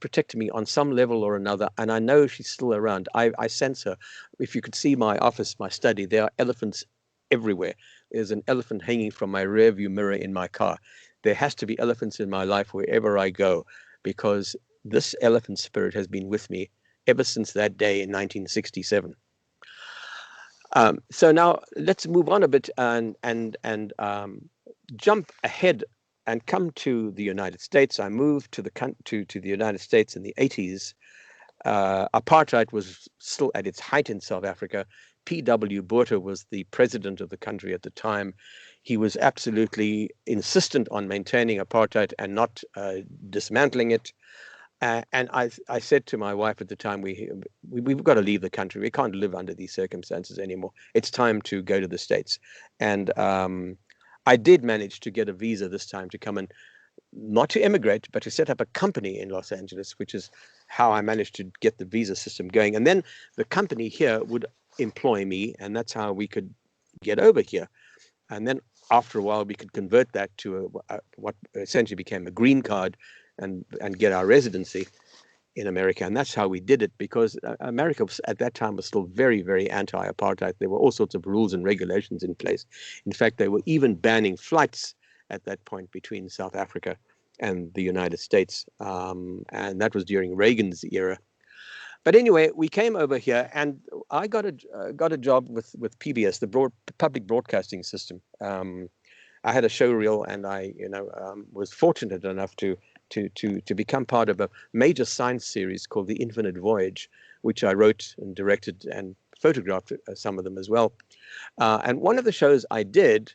protecting me on some level or another, and I know she's still around. I sense her. If you could see my office, my study, there are elephants everywhere. There's an elephant hanging from my rear view mirror in my car. There has to be elephants in my life wherever I go, because this elephant spirit has been with me ever since that day in 1967. So now let's move on a bit and jump ahead and come to the United States. I moved to the United States in the 80s. Apartheid was still at its height in South Africa. P.W. Botha was the president of the country at the time. He was absolutely insistent on maintaining apartheid and not dismantling it. And I said to my wife at the time, we've got to leave the country. We can't live under these circumstances anymore. It's time to go to the States. And I did manage to get a visa this time to come and, not to emigrate, but to set up a company in Los Angeles, which is how I managed to get the visa system going. And then the company here would employ me, and that's how we could get over here. And then after a while, we could convert that to what essentially became a green card and get our residency in America. And that's how we did it, because America at that time was still very, very anti-apartheid. There were all sorts of rules and regulations in place. In fact, they were even banning flights at that point between South Africa and the United States. And that was during Reagan's era. But anyway, we came over here, and I got a job with PBS, the public broadcasting system. I had a show reel, and I was fortunate enough to become part of a major science series called The Infinite Voyage, which I wrote and directed and photographed some of them as well. And one of the shows I did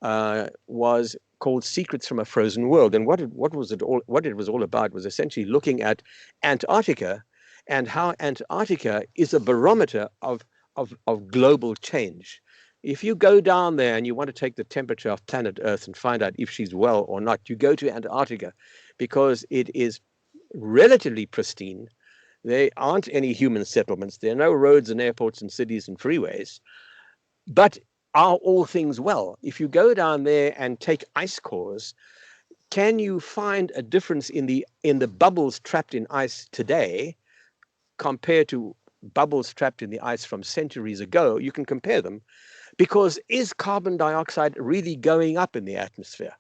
was called Secrets from a Frozen World. And what it was all about was essentially looking at Antarctica and how Antarctica is a barometer of global change. If you go down there and you want to take the temperature of planet Earth and find out if she's well or not, you go to Antarctica, because it is relatively pristine. There aren't any human settlements. There are no roads and airports and cities and freeways. But are all things well? If you go down there and take ice cores, can you find a difference in the bubbles trapped in ice today compared to bubbles trapped in the ice from centuries ago? You can compare them, because is carbon dioxide really going up in the atmosphere?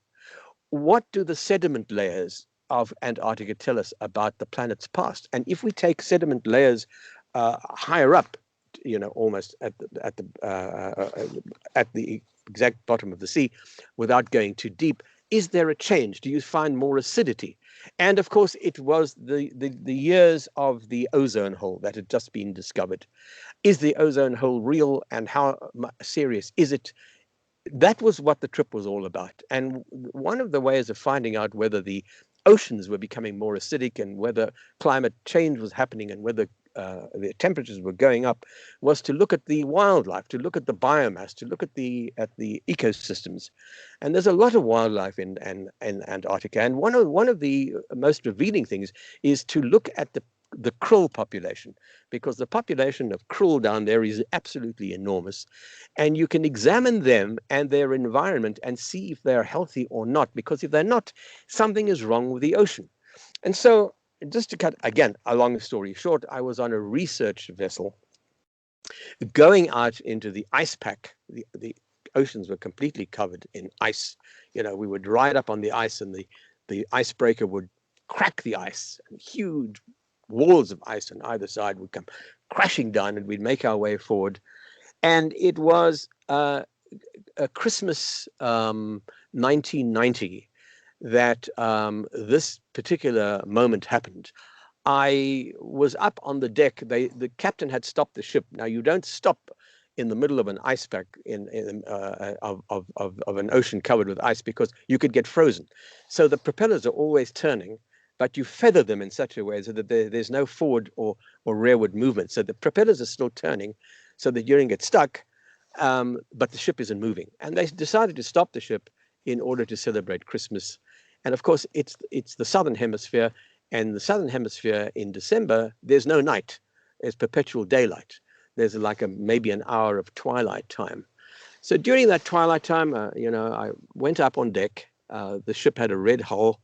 What do the sediment layers of Antarctica tell us about the planet's past? And if we take sediment layers higher up, almost at the exact bottom of the sea, without going too deep, is there a change? Do you find more acidity? And of course, it was the years of the ozone hole that had just been discovered. Is the ozone hole real, and how serious is it? That was what the trip was all about. And one of the ways of finding out whether the oceans were becoming more acidic and whether climate change was happening and whether the temperatures were going up, was to look at the wildlife, to look at the biomass, to look at the ecosystems. And there's a lot of wildlife in Antarctica. And one of the most revealing things is to look at the krill population, because the population of krill down there is absolutely enormous. And you can examine them and their environment and see if they're healthy or not, because if they're not, something is wrong with the ocean. And so, just to cut, again, a long story short, I was on a research vessel going out into the ice pack. The oceans were completely covered in ice. You know, we would ride up on the ice, and the icebreaker would crack the ice, and huge walls of ice on either side would come crashing down, and we'd make our way forward. And it was a Christmas 1990 that this particular moment happened. I was up on the deck. The captain had stopped the ship. Now, you don't stop in the middle of an ice pack of an ocean covered with ice, because you could get frozen. So the propellers are always turning, but you feather them in such a way so that there's no forward or rearward movement. So the propellers are still turning so that you don't get stuck, but the ship isn't moving. And they decided to stop the ship in order to celebrate Christmas. And of course, it's the Southern Hemisphere, and the Southern Hemisphere in December, there's no night. There's perpetual daylight. There's like maybe an hour of twilight time. So during that twilight time, I went up on deck. The ship had a red hull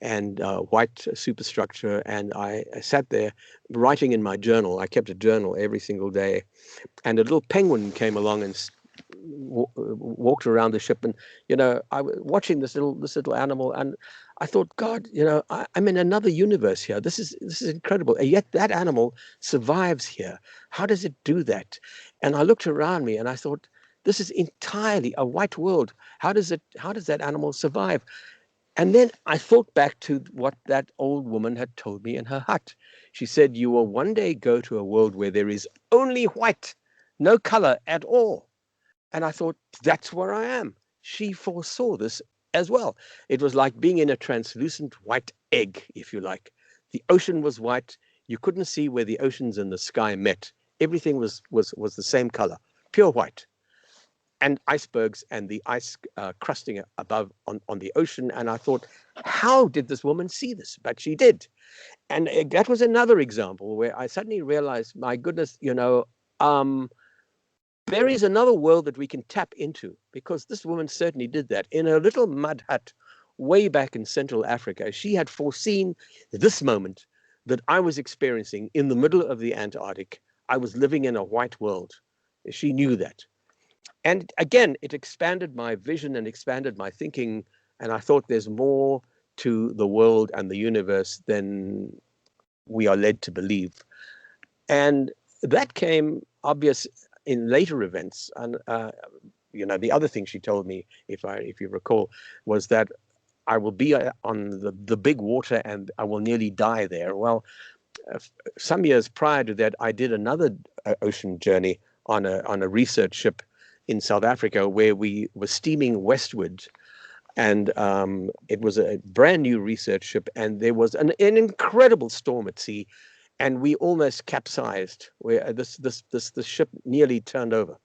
and white superstructure, and I sat there writing in my journal. I kept a journal every single day, and a little penguin came along and walked around the ship, and I was watching this little animal, and I thought, God, I'm in another universe here. This is incredible, and yet that animal survives here. How does it do that? And I looked around me, and I thought, this is entirely a white world. How does that animal survive? And then I thought back to what that old woman had told me in her hut. She said, you will one day go to a world where there is only white, no color at all. And I thought, that's where I am. She foresaw this as well. It was like being in a translucent white egg, if you like. The ocean was white. You couldn't see where the oceans and the sky met. Everything was the same color, pure white. And icebergs and the ice crusting above on the ocean. And I thought, how did this woman see this? But she did. And that was another example where I suddenly realized, my goodness, there is another world that we can tap into, because this woman certainly did that. In her little mud hut way back in Central Africa, she had foreseen this moment that I was experiencing in the middle of the Antarctic. I was living in a white world. She knew that. And again, it expanded my vision and expanded my thinking. And I thought there's more to the world and the universe than we are led to believe. And that came obvious in later events. And, the other thing she told me, if you recall, was that I will be on the big water and I will nearly die there. Well, some years prior to that, I did another ocean journey on a research ship in South Africa, where we were steaming westward, and it was a brand new research ship, and there was an incredible storm at sea, and we almost capsized, where this ship nearly turned over.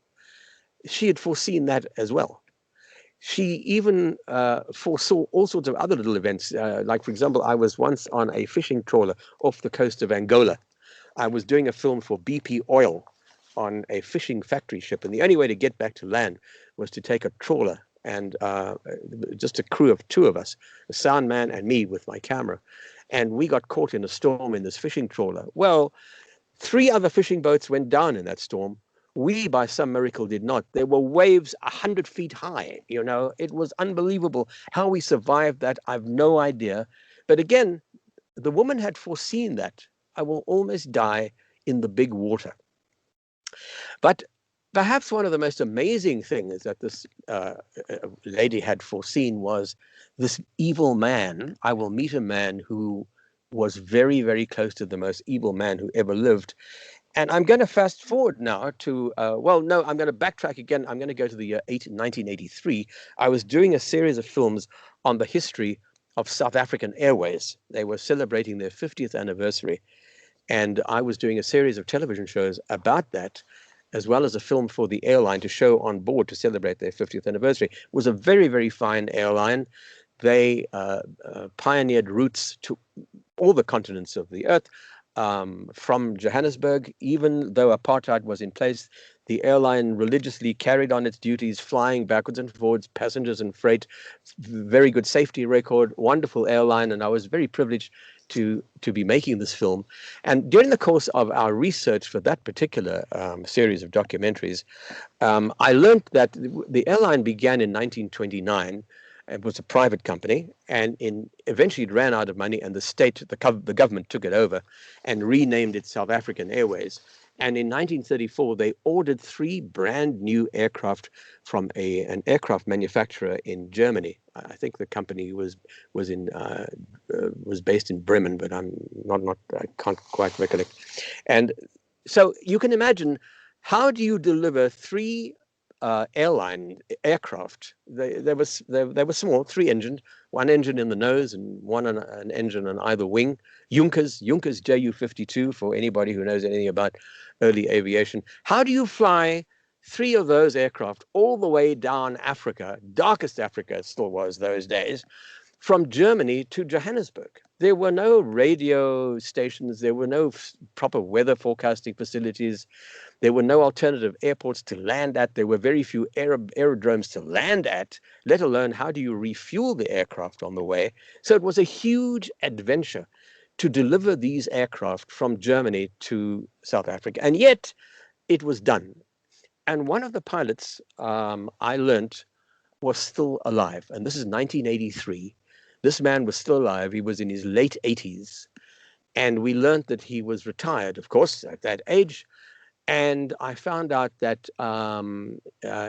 She had foreseen that as well. She even foresaw all sorts of other little events. Like, for example, I was once on a fishing trawler off the coast of Angola. I was doing a film for BP Oil on a fishing factory ship, and the only way to get back to land was to take a trawler, and just a crew of two of us, a sound man and me with my camera, and we got caught in a storm in this fishing trawler. Well, 3 other fishing boats went down in that storm. We, by some miracle, did not. There were waves 100 feet high. It was unbelievable how we survived that. I've no idea. But again, the woman had foreseen that I will almost die in the big water. But perhaps one of the most amazing things that this lady had foreseen was this evil man. I will meet a man who was very, very close to the most evil man who ever lived. And I'm going to fast forward now to, I'm going to backtrack again. I'm going to go to the year 1983. I was doing a series of films on the history of South African Airways. They were celebrating their 50th anniversary. And I was doing a series of television shows about that, as well as a film for the airline to show on board to celebrate their 50th anniversary. It was a very, very fine airline. They pioneered routes to all the continents of the earth, from Johannesburg. Even though apartheid was in place, the airline religiously carried on its duties, flying backwards and forwards, passengers and freight. Very good safety record, wonderful airline, and I was very privileged to be making this film. And during the course of our research for that particular series of documentaries, I learned that the airline began in 1929. It was a private company, and eventually it ran out of money, and the government took it over and renamed it South African Airways. And in 1934, they ordered 3 brand new aircraft from an aircraft manufacturer in Germany. I think the company was based in Bremen, but I can't quite recollect. And so you can imagine, how do you deliver 3 airline aircraft? They were small, 3 engines, 1 engine in the nose and an engine on either wing. Junkers Ju-52, for anybody who knows anything about early aviation. How do you fly 3 of those aircraft all the way down Africa, darkest Africa it still was those days, from Germany to Johannesburg? There were no radio stations. There were no proper weather forecasting facilities. There were no alternative airports to land at. There were very few aerodromes to land at, let alone how do you refuel the aircraft on the way. So it was a huge adventure to deliver these aircraft from Germany to South Africa. And yet it was done. And one of the pilots, I learned, was still alive. And this is 1983. This man was still alive. He was in his late 80s. And we learned that he was retired, of course, at that age. And I found out that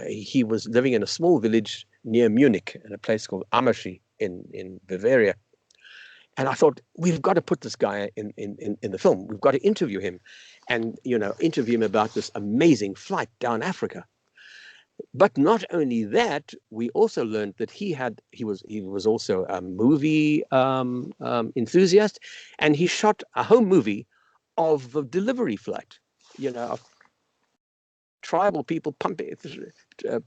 he was living in a small village near Munich, in a place called Amerschi in Bavaria. And I thought, we've got to put this guy in the film. We've got to interview him and, interview him about this amazing flight down Africa. But not only that, we also learned that he was also a movie enthusiast, and he shot a home movie of the delivery flight, of tribal people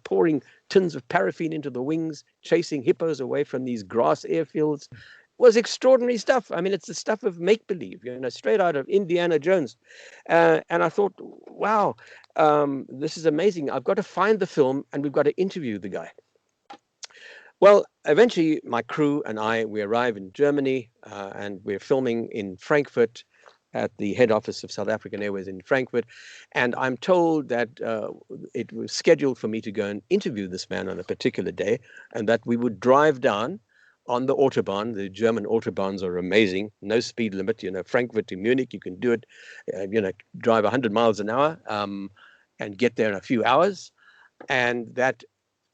pouring tins of paraffin into the wings, chasing hippos away from these grass airfields. Was extraordinary stuff. I mean, it's the stuff of make-believe, straight out of Indiana Jones. And I thought, wow, this is amazing. I've got to find the film, and we've got to interview the guy. Well, eventually, my crew and we arrive in Germany, and we're filming in Frankfurt at the head office of South African Airways in Frankfurt. And I'm told that it was scheduled for me to go and interview this man on a particular day, and that we would drive down on the Autobahn. The German Autobahns are amazing. No speed limit. Frankfurt to Munich, you can do it, drive 100 miles an hour and get there in a few hours. And that,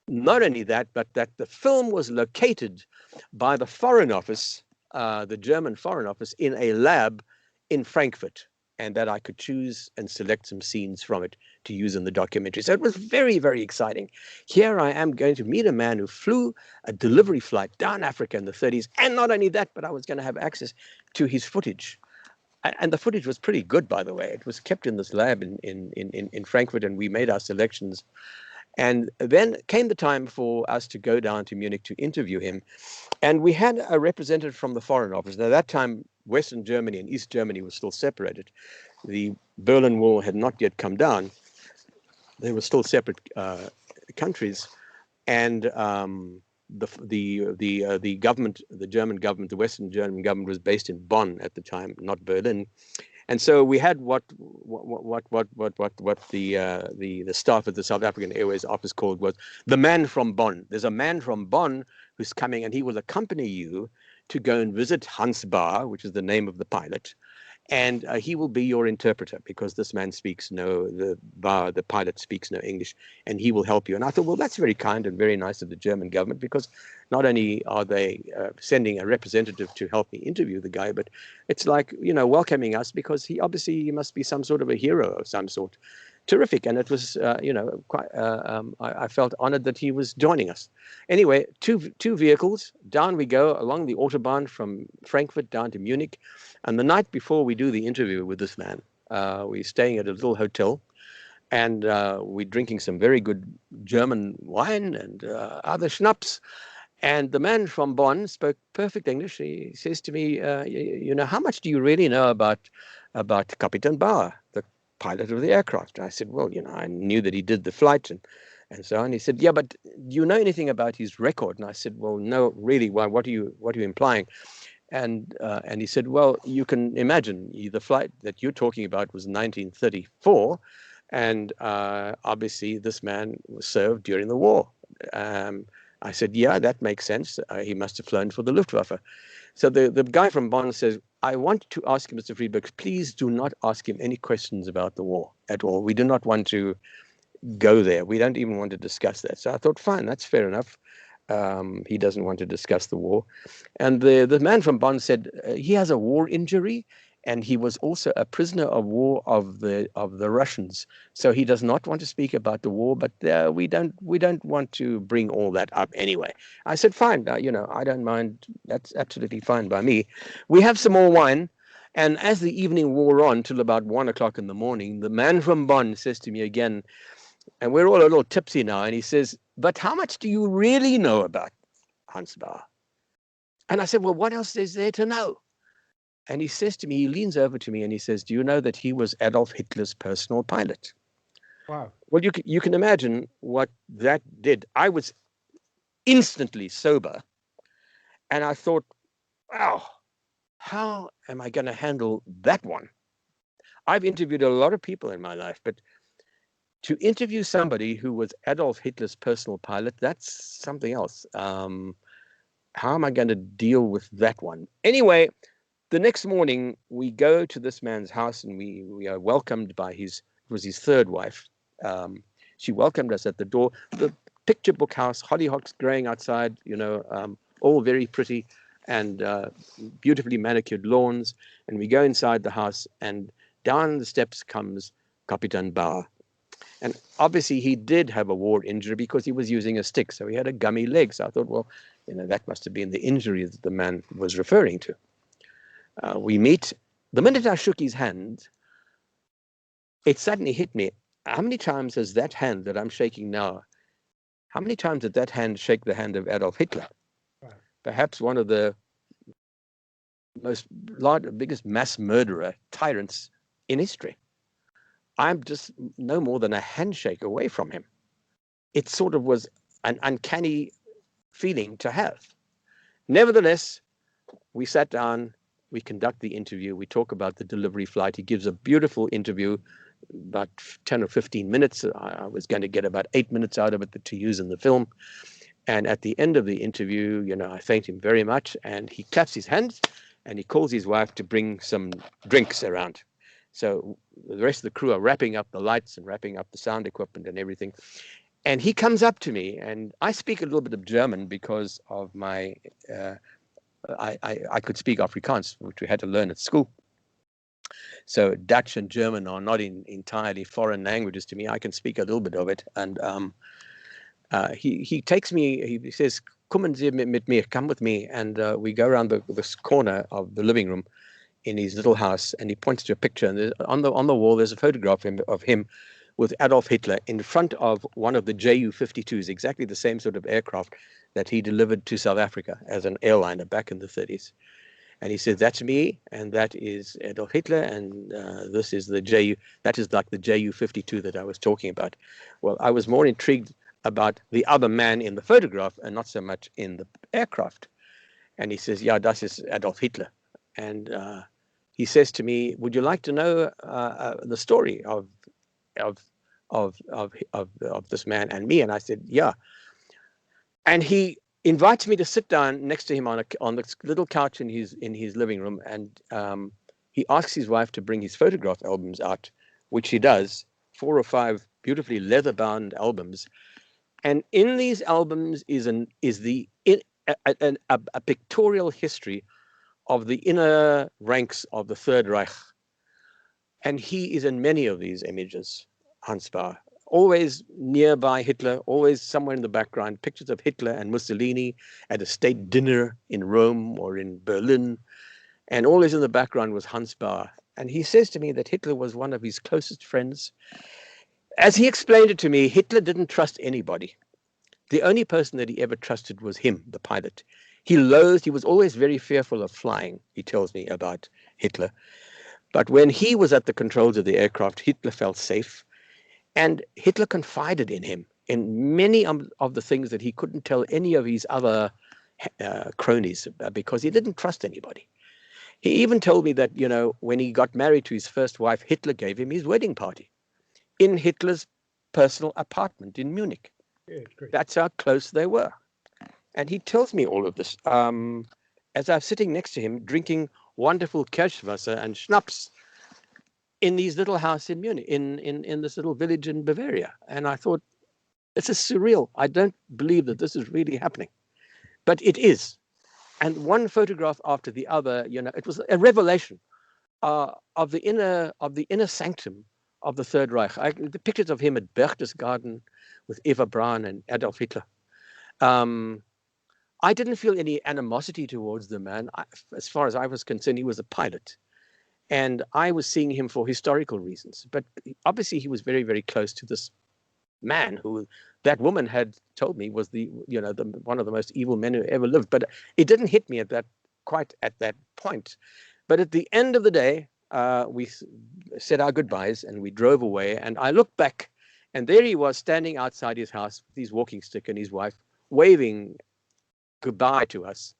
not only that, but that the film was located by the Foreign Office, the German Foreign Office, in a lab in Frankfurt, and that I could choose and select some scenes from it to use in the documentary. So it was very, very exciting. Here I am going to meet a man who flew a delivery flight down Africa in the 30s. And not only that, but I was going to have access to his footage. And the footage was pretty good, by the way. It was kept in this lab in Frankfurt, and we made our selections. And then came the time for us to go down to Munich to interview him. And we had a representative from the Foreign Office. Now, at that time, Western Germany and East Germany were still separated. The Berlin Wall had not yet come down. They were still separate countries. And the government, the German government, the Western German government, was based in Bonn at the time, not Berlin. And so we had what the staff at the South African Airways office called was the man from Bonn. There's a man from Bonn who's coming, and he will accompany you to go and visit Hans Bahr, which is the name of the pilot, and he will be your interpreter, because this man speaks the pilot speaks no English, and he will help you. And I thought, well, that's very kind and very nice of the German government, because not only are they sending a representative to help me interview the guy, but it's like, welcoming us, because he must be some sort of a hero of some sort. terrific. And it was, quite. I felt honored that he was joining us. Anyway, two vehicles, down we go along the Autobahn from Frankfurt down to Munich. And the night before we do the interview with this man, we're staying at a little hotel, and we're drinking some very good German wine and other schnapps. And the man from Bonn spoke perfect English. He says to me, how much do you really know about Captain Bauer, the pilot of the aircraft? I said, well, I knew that he did the flight and so on. He said, yeah, but do you know anything about his record? And I said, well, no, really. Why? What are you implying? And he said, well, you can imagine the flight that you're talking about was 1934. And obviously this man was served during the war. I said, yeah, that makes sense. He must have flown for the Luftwaffe. So the guy from Bonn says, I want to ask Mr. Friedberg, please do not ask him any questions about the war at all. We do not want to go there. We don't even want to discuss that. So I thought, fine, that's fair enough. He doesn't want to discuss the war. And the man from Bonn said he has a war injury, and he was also a prisoner of war of the Russians. So he does not want to speak about the war, but we don't want to bring all that up anyway. I said, fine, I don't mind. That's absolutely fine by me. We have some more wine. And as the evening wore on till about 1 o'clock in the morning, the man from Bonn says to me again, and we're all a little tipsy now, and he says, but how much do you really know about Hans Bauer? And I said, well, what else is there to know? And he says to me, he leans over to me and he says, do you know that he was Adolf Hitler's personal pilot? Wow. Well, you can imagine what that did. I was instantly sober. And I thought, wow, how am I going to handle that one? I've interviewed a lot of people in my life, but to interview somebody who was Adolf Hitler's personal pilot, that's something else. How am I going to deal with that one? Anyway, the next morning, we go to this man's house and we are welcomed by it was his third wife. She welcomed us at the door. The picture book house, hollyhocks growing outside, all very pretty, and beautifully manicured lawns. And we go inside the house, and down the steps comes Captain Bauer. And obviously he did have a war injury because he was using a stick. So he had a gummy leg. So I thought, well, that must have been the injury that the man was referring to. We meet. The minute I shook his hand, it suddenly hit me. How many times has that hand that I'm shaking now, how many times did that hand shake the hand of Adolf Hitler? Right. Perhaps one of the biggest mass murderer tyrants in history. I'm just no more than a handshake away from him. It sort of was an uncanny feeling to have. Nevertheless, we sat down, we conduct the interview, we talk about the delivery flight. He gives a beautiful interview, about 10 or 15 minutes. I was going to get about 8 minutes out of it to use in the film. And at the end of the interview, I thanked him very much, and he claps his hands and he calls his wife to bring some drinks around. So the rest of the crew are wrapping up the lights and wrapping up the sound equipment and everything. And he comes up to me, and I speak a little bit of German because of my, I could speak Afrikaans, which we had to learn at school. So Dutch and German are not entirely foreign languages to me. I can speak a little bit of it. And he takes me, he says, "Kommen Sie mit mir, come with me." And we go around this corner of the living room in his little house, and he points to a picture, and on the wall there's a photograph of him with Adolf Hitler in front of one of the Ju-52s, exactly the same sort of aircraft that he delivered to South Africa as an airliner back in the 30s. And he said, that's me, and that is Adolf Hitler, and this is that is like the Ju-52 that I was talking about. Well, I was more intrigued about the other man in the photograph and not so much in the aircraft. And he says, yeah, das ist Adolf Hitler. And he says to me, would you like to know the story of this man and me? And I said, yeah. And he invites me to sit down next to him on this little couch in his living room, and he asks his wife to bring his photograph albums out, which she does, 4 or 5 beautifully leather-bound albums. And in these albums is a pictorial history of the inner ranks of the Third Reich. And he is in many of these images. Hans Bauer. Always nearby Hitler, always somewhere in the background, pictures of Hitler and Mussolini at a state dinner in Rome or in Berlin. And always in the background was Hans Bauer. And he says to me that Hitler was one of his closest friends. As he explained it to me, Hitler didn't trust anybody. The only person that he ever trusted was him, the pilot. He was always very fearful of flying, he tells me about Hitler. But when he was at the controls of the aircraft, Hitler felt safe. And Hitler confided in him in many of the things that he couldn't tell any of his other cronies because he didn't trust anybody. He even told me that, when he got married to his first wife, Hitler gave him his wedding party in Hitler's personal apartment in Munich. Yeah, that's how close they were. And he tells me all of this as I'm sitting next to him drinking wonderful Kirschwasser and Schnapps in his little house in Munich, in this little village in Bavaria. And I thought, this is surreal. I don't believe that this is really happening. But it is. And one photograph after the other, it was a revelation of the inner sanctum of the Third Reich. The pictures of him at Berchtesgaden with Eva Braun and Adolf Hitler. I didn't feel any animosity towards the man. As far as I was concerned, he was a pilot. And I was seeing him for historical reasons. But obviously he was very, very close to this man who that woman had told me was one of the most evil men who ever lived. But it didn't hit me quite at that point. But at the end of the day, we said our goodbyes and we drove away. And I looked back and there he was standing outside his house with his walking stick and his wife waving goodbye to us.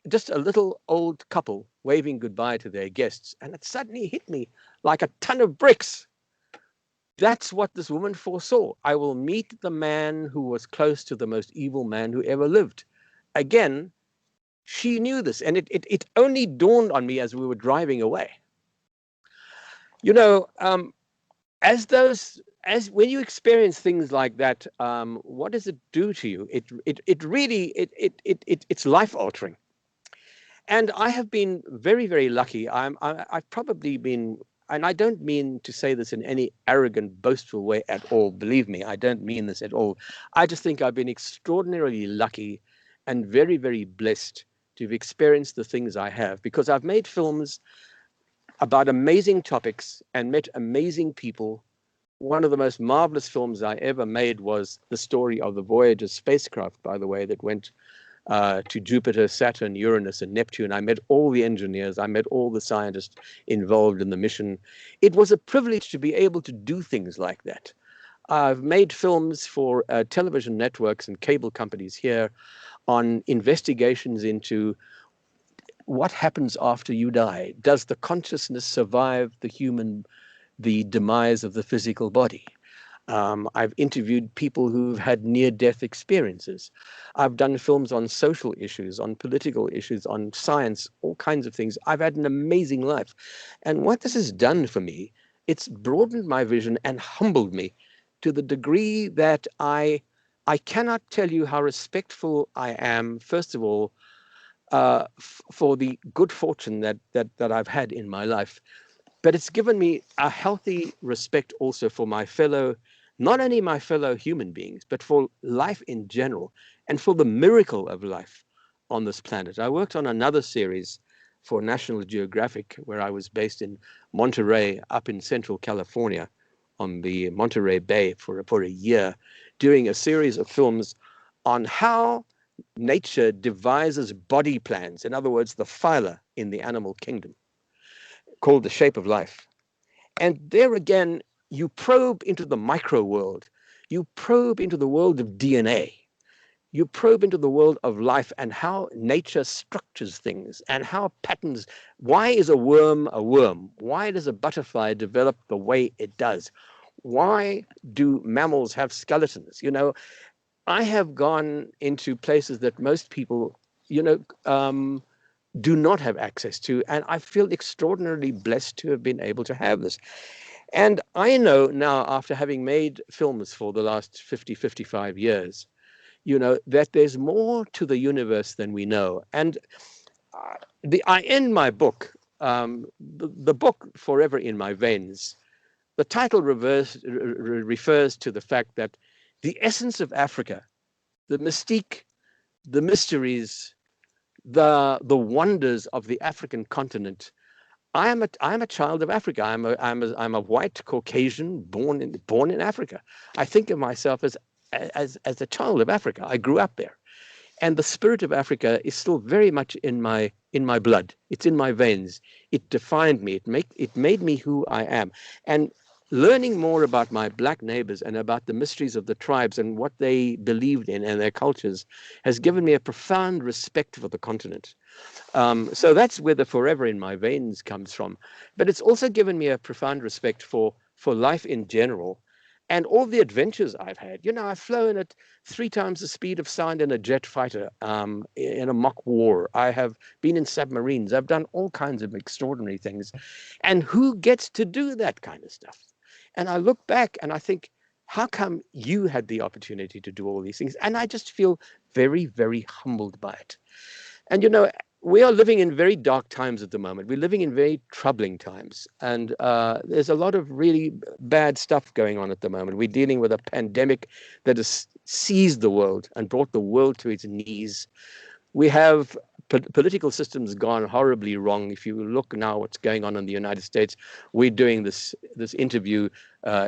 Just a little old couple waving goodbye to their guests. And it suddenly hit me like a ton of bricks. That's what this woman foresaw. I will meet the man who was close to the most evil man who ever lived. Again, she knew this. And it only dawned on me as we were driving away. As when you experience things like that, what does it do to you? It's life altering. And I have been very, very lucky. I've probably been, and I don't mean to say this in any arrogant, boastful way at all. Believe me, I don't mean this at all. I just think I've been extraordinarily lucky and very, very blessed to have experienced the things I have, because I've made films about amazing topics and met amazing people. One of the most marvelous films I ever made was the story of the Voyager spacecraft, by the way, that went to Jupiter, Saturn, Uranus, and Neptune. I met all the engineers. I met all the scientists involved in the mission. It was a privilege to be able to do things like that. I've made films for television networks and cable companies here on investigations into what happens after you die. Does the consciousness survive the demise of the physical body? I've interviewed people who've had near-death experiences. I've done films on social issues, on political issues, on science, all kinds of things. I've had an amazing life. And what this has done for me, it's broadened my vision and humbled me to the degree that I cannot tell you how respectful I am, first of all, for the good fortune that I've had in my life. But it's given me a healthy respect also for not only my fellow human beings, but for life in general and for the miracle of life on this planet. I worked on another series for National Geographic where I was based in Monterey up in Central California on the Monterey Bay for a year, doing a series of films on how nature devises body plans. In other words, the phyla in the animal kingdom, called The Shape of Life. And there again, you probe into the micro world. You probe into the world of DNA. You probe into the world of life and how nature structures things and how patterns. Why is a worm a worm? Why does a butterfly develop the way it does? Why do mammals have skeletons? I have gone into places that most people, do not have access to. And I feel extraordinarily blessed to have been able to have this. And I know now, after having made films for the last 55 years, that there's more to the universe than we know. And I end my book, the book Forever in My Veins. The title refers to the fact that the essence of Africa, the mystique, the mysteries, the wonders of the African continent. I am a child of Africa. I'm a white Caucasian born in Africa. I think of myself as a child of Africa. I grew up there, and the spirit of Africa is still very much in my blood. It's in my veins. It defined me. It made me who I am. And learning more about my black neighbors and about the mysteries of the tribes and what they believed in and their cultures has given me a profound respect for the continent. So that's where the forever in my veins comes from. But it's also given me a profound respect for life in general and all the adventures I've had. You know, I've flown at 3 times the speed of sound in a jet fighter in a mock war. I have been in submarines. I've done all kinds of extraordinary things. And who gets to do that kind of stuff? And I look back and I think, how come you had the opportunity to do all these things? And I just feel very, very humbled by it. And, you know, we are living in very dark times at the moment. We're living in very troubling times. And there's a lot of really bad stuff going on at the moment. We're dealing with a pandemic that has seized the world and brought the world to its knees. We have political systems gone horribly wrong. If you look now what's going on in the United States, we're doing this interview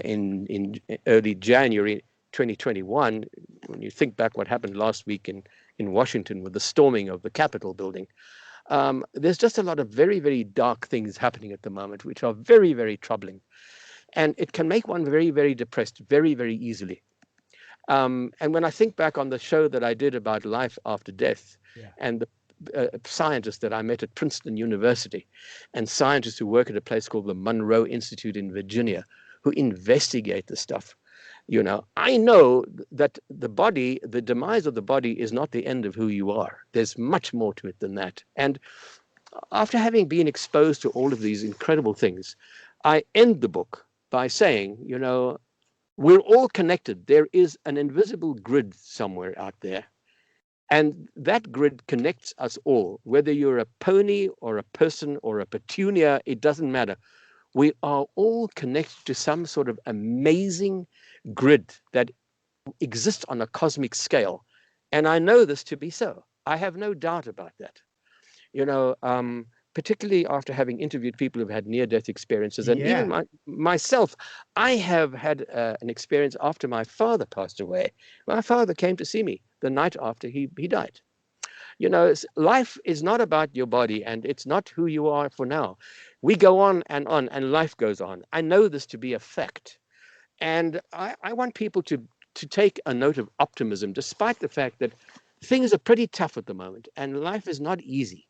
in early January 2021. When you think back what happened last week in Washington with the storming of the Capitol building, there's just a lot of very, very dark things happening at the moment, which are very, very troubling. And it can make one very, very depressed very, very easily. And when I think back on the show that I did about life after death, and the scientists that I met at Princeton University and scientists who work at a place called the Monroe Institute in Virginia, who investigate the stuff, you know, I know that the body, the demise of the body is not the end of who you are. There's much more to it than that. And after having been exposed to all of these incredible things, I end the book by saying, you know, we're all connected. There is an invisible grid somewhere out there. And that grid connects us all. Whether you're a pony or a person or a petunia, it doesn't matter. We are all connected to some sort of amazing grid that exists on a cosmic scale. And I know this to be so. I have no doubt about that. You know, particularly after having interviewed people who've had near-death experiences, and even myself, I have had an experience after my father passed away. My father came to see me the night after he died. You know, life is not about your body, and it's not who you are for now. We go on, and life goes on. I know this to be a fact. And I want people to take a note of optimism, despite the fact that things are pretty tough at the moment, and life is not easy.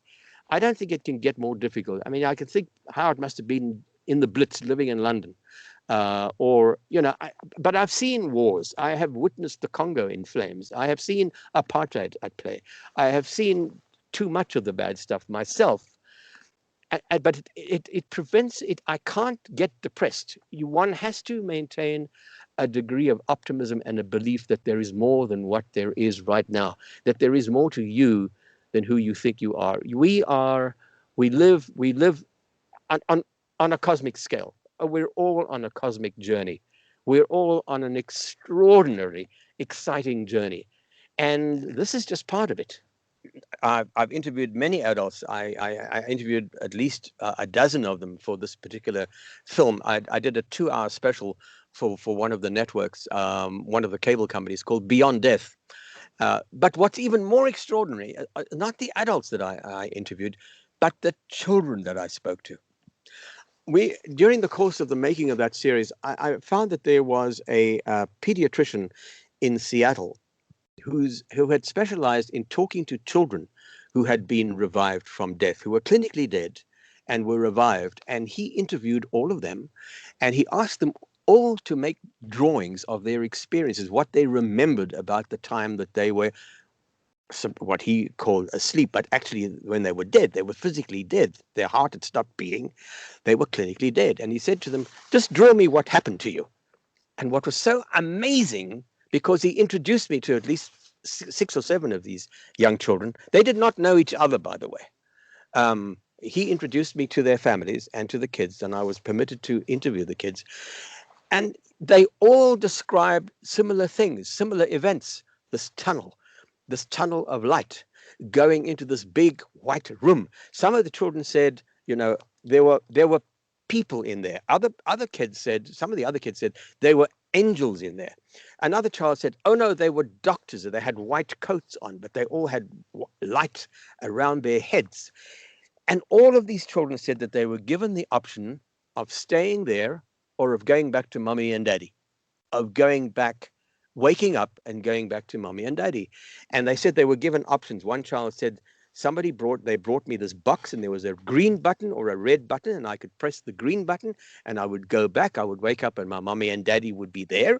I don't think it can get more difficult. I mean, I can think how it must have been in the Blitz living in London. Or, you know, but I've seen wars. I have witnessed the Congo in flames. I have seen apartheid at play. I have seen too much of the bad stuff myself. But it prevents it. I can't get depressed. One has to maintain a degree of optimism and a belief that there is more than what there is right now, that there is more to you than who you think you are. We live on a cosmic scale. We're all on a cosmic journey. We're all on an extraordinary, exciting journey. And this is just part of it. I've interviewed many adults. I interviewed at least a dozen of them for this particular film. I did a 2-hour special for one of the networks, one of the cable companies, called Beyond Death. But what's even more extraordinary, not the adults that I interviewed, but the children that I spoke to. During the course of the making of that series, I found that there was a pediatrician in Seattle who had specialized in talking to children who had been revived from death, who were clinically dead and were revived. And he interviewed all of them, and he asked them all to make drawings of their experiences, what they remembered about the time that they were what he called asleep, but actually when they were dead, they were physically dead. Their heart had stopped beating. They were clinically dead. And he said to them, just draw me what happened to you. And what was so amazing, because he introduced me to at least 6 or 7 of these young children. They did not know each other, by the way. He introduced me to their families and to the kids, and I was permitted to interview the kids. And they all described similar things, similar events. This tunnel of light going into this big white room. Some of the children said, there were people in there. Other kids said, some of the other kids said they were angels in there. Another child said, oh no, they were doctors. They had white coats on, but they all had light around their heads. And all of these children said that they were given the option of staying there or of going back to mommy and daddy, of going back, waking up and going back to mommy and daddy. And they said they were given options. One child said, they brought me this box and there was a green button or a red button and I could press the green button and I would go back. I would wake up and my mommy and daddy would be there.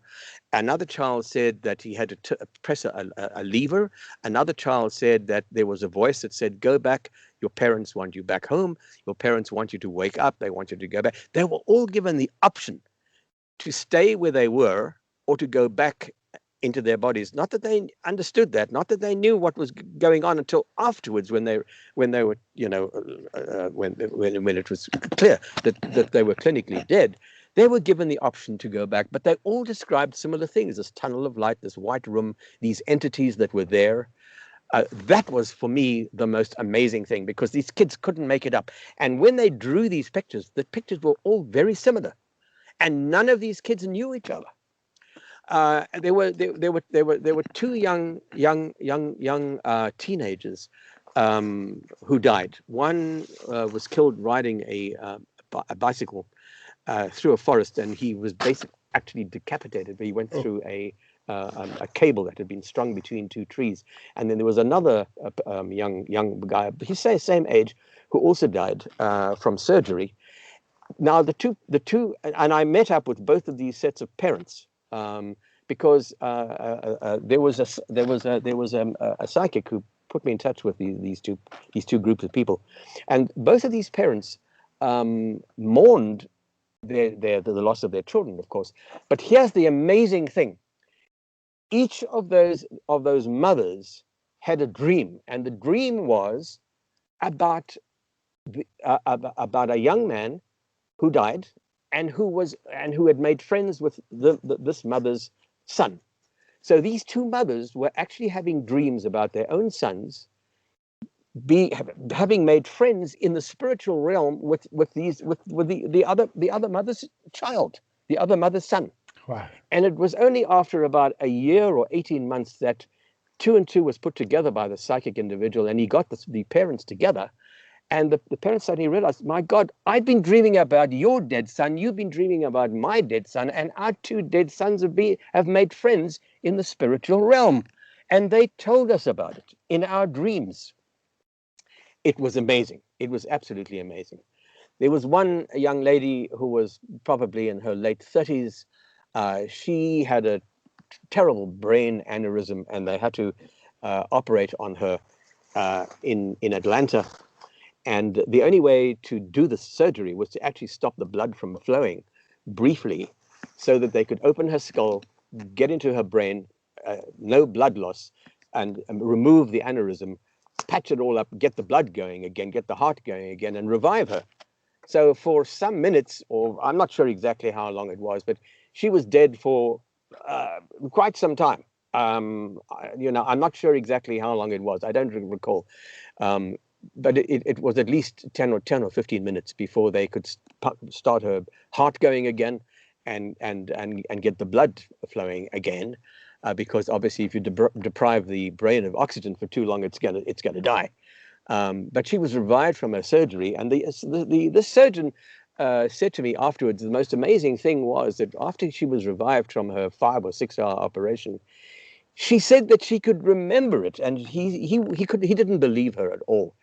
Another child said that he had to press a lever. Another child said that there was a voice that said, go back. Your parents want you back home. Your parents want you to wake up. They want you to go back. They were all given the option to stay where they were or to go back into their bodies. Not that they understood that, not that they knew what was going on until afterwards, when they were, when it was clear that they were clinically dead. They were given the option to go back, but they all described similar things: this tunnel of light, this white room, these entities that were there. That was, for me, the most amazing thing, because these kids couldn't make it up. And when they drew these pictures, the pictures were all very similar, and none of these kids knew each other. There were two young teenagers who died. One was killed riding a bicycle through a forest, and he was basically actually decapitated. But he went through a cable that had been strung between two trees. And then there was another young guy, he's the same age, who also died from surgery. Now the two, and I met up with both of these sets of parents. Because there was a psychic who put me in touch with these two groups of people, and both of these parents mourned the loss of their children, of course. But here's the amazing thing: each of those mothers had a dream, and the dream was about a young man who died, and who had made friends with this mother's son. So these two mothers were actually having dreams about their own sons having made friends in the spiritual realm with the other mother's child, the other mother's son. Wow. And it was only after about a year or 18 months that 2 and 2 was put together by the psychic individual, and he got the parents together. And the parents suddenly realized, my God, I've been dreaming about your dead son. You've been dreaming about my dead son. And our two dead sons have made friends in the spiritual realm. And they told us about it in our dreams. It was amazing. It was absolutely amazing. There was one young lady who was probably in her late 30s. She had a terrible brain aneurysm, and they had to operate on her in Atlanta. And the only way to do the surgery was to actually stop the blood from flowing briefly, so that they could open her skull, get into her brain, no blood loss, and remove the aneurysm, patch it all up, get the blood going again, get the heart going again, and revive her. So for some minutes, or I'm not sure exactly how long it was, but she was dead for quite some time. I'm not sure exactly how long it was. I don't recall. But it was at least 10 or 15 minutes before they could start her heart going again, and get the blood flowing again, because obviously if you deprive the brain of oxygen for too long, it's gonna die. But she was revived from her surgery, and the surgeon said to me afterwards, the most amazing thing was that after she was revived from her 5 or 6 hour operation, she said that she could remember it, and he didn't believe her at all.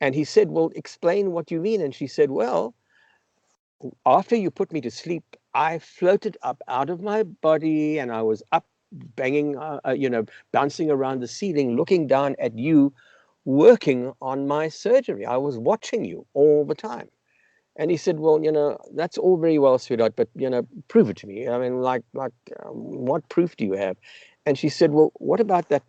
And he said, well, explain what you mean. And she said, well, after you put me to sleep, I floated up out of my body, and I was up banging, bouncing around the ceiling, looking down at you, working on my surgery. I was watching you all the time. And he said, well, that's all very well, sweetheart, but, prove it to me. I mean, what proof do you have? And she said, well, what about that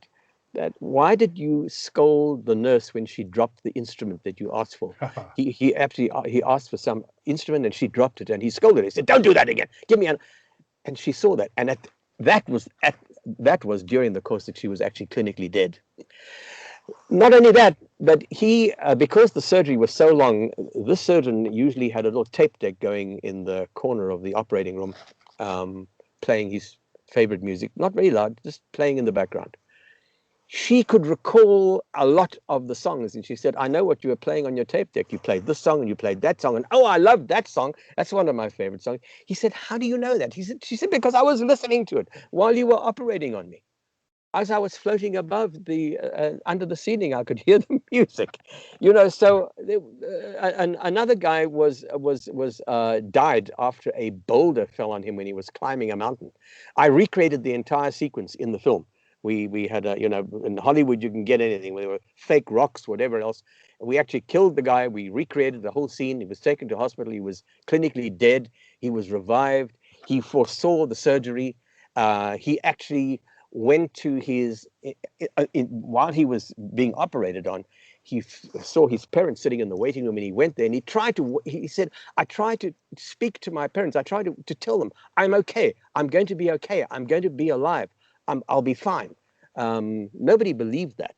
why did you scold the nurse when she dropped the instrument that you asked for? He asked for some instrument and she dropped it, and he scolded her. He said, don't do that again. Give me an. And she saw that. And that was during the course that she was actually clinically dead. Not only that, but he, because the surgery was so long, this surgeon usually had a little tape deck going in the corner of the operating room, playing his favorite music, not very loud, just playing in the background. She could recall a lot of the songs, and she said, I know what you were playing on your tape deck. You played this song and you played that song, and oh, I love that song. That's one of my favorite songs. He said, how do you know that? She said, because I was listening to it while you were operating on me. As I was floating above the under the ceiling, I could hear the music, So another guy died after a boulder fell on him when he was climbing a mountain. I recreated the entire sequence in the film. We had in Hollywood you can get anything, whether fake rocks, whatever else. We actually killed the guy. We recreated the whole scene. He was taken to hospital. He was clinically dead. He was revived. He foresaw the surgery. He actually went to while he was being operated on, he saw his parents sitting in the waiting room, and he went there and he said, I tried to speak to my parents. I tried to tell them, I'm okay. I'm going to be okay. I'm going to be alive. I'll be fine. Nobody believed that.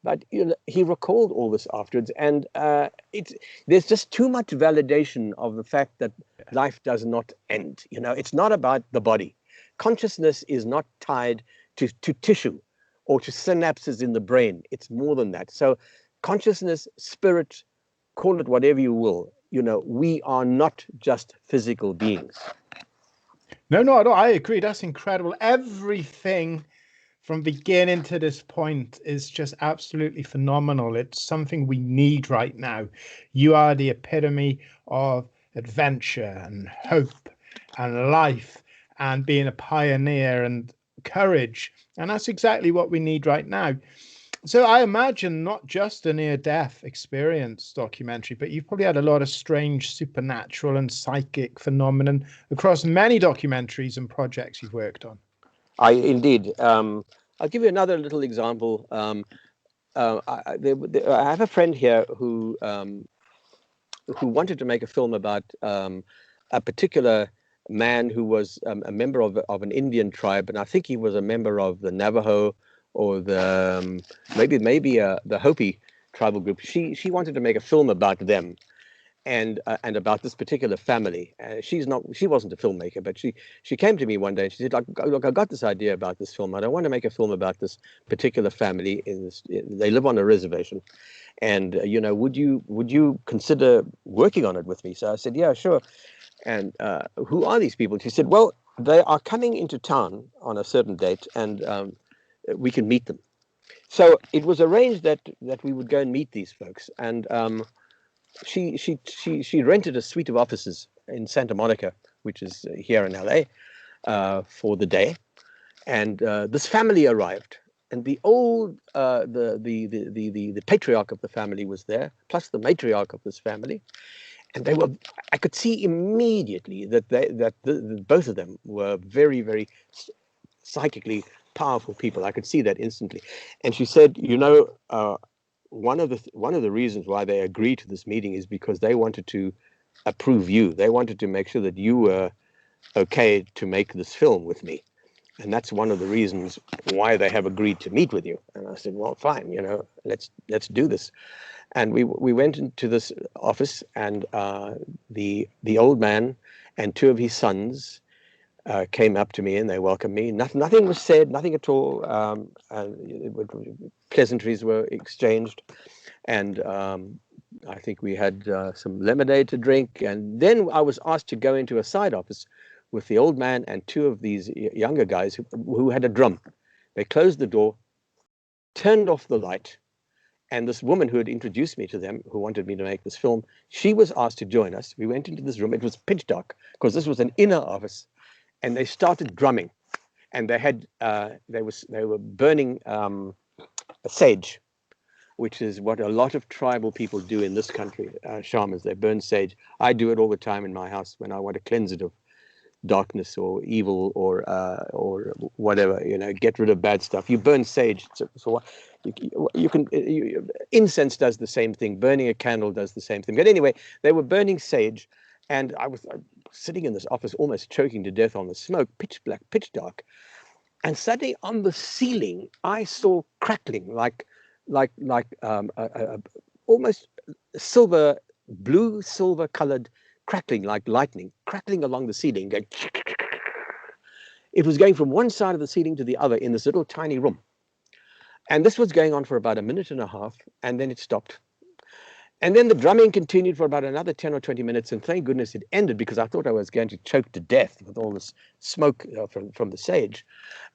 But he recalled all this afterwards, and there's just too much validation of the fact that life does not end. It's not about the body. Consciousness is not tied to tissue or to synapses in the brain. It's more than that. So consciousness, spirit, call it whatever you will, we are not just physical beings. No, I agree. That's incredible. Everything from beginning to this point is just absolutely phenomenal. It's something we need right now. You are the epitome of adventure and hope and life and being a pioneer and courage, and that's exactly what we need right now. So I imagine not just a near-death experience documentary, but you've probably had a lot of strange supernatural and psychic phenomenon across many documentaries and projects you've worked on. Indeed. I'll give you another little example. I have a friend here who wanted to make a film about a particular man who was a member of an Indian tribe, and I think he was a member of the Navajo or the maybe the Hopi tribal group. She wanted to make a film about them and about this particular family. She wasn't a filmmaker, but she came to me one day and she said, look, I got this idea about this film. I don't want to make a film about this particular family. They live on a reservation, and would you consider working on it with me? So I said, yeah, sure. And who are these people? She said, well, they are coming into town on a certain date, and we can meet them. So it was arranged that we would go and meet these folks. And she rented a suite of offices in Santa Monica, which is here in LA, for the day. And this family arrived, and the patriarch of the family was there, plus the matriarch of this family. And I could see immediately that both of them were very, very psychically powerful people. I could see that instantly. And she said, one of the reasons why they agreed to this meeting is because they wanted to approve you. They wanted to make sure that you were okay to make this film with me. And that's one of the reasons why they have agreed to meet with you. And I said, well, fine, let's do this. And we went into this office, and the old man and two of his sons came up to me, and they welcomed me. Nothing was said, nothing at all. Pleasantries were exchanged, and I think we had some lemonade to drink. And then I was asked to go into a side office with the old man and two of these younger guys who had a drum. They closed the door, turned off the light, and this woman who had introduced me to them, who wanted me to make this film, she was asked to join us. We went into this room. It was pitch dark because this was an inner office, and they started drumming. And they were burning sage, which is what a lot of tribal people do in this country. Shamans, they burn sage. I do it all the time in my house when I want to cleanse it of darkness or evil or whatever, get rid of bad stuff. You burn sage. So incense does the same thing. Burning a candle does the same thing. But anyway, they were burning sage, and sitting in this office, almost choking to death on the smoke, pitch black, pitch dark. And suddenly on the ceiling, I saw crackling like almost blue silver colored crackling, like lightning, crackling along the ceiling. Going, it was going from one side of the ceiling to the other in this little tiny room. And this was going on for about a minute and a half, and then it stopped. And then the drumming continued for about another 10 or 20 minutes, and thank goodness it ended, because I thought I was going to choke to death with all this smoke from the sage.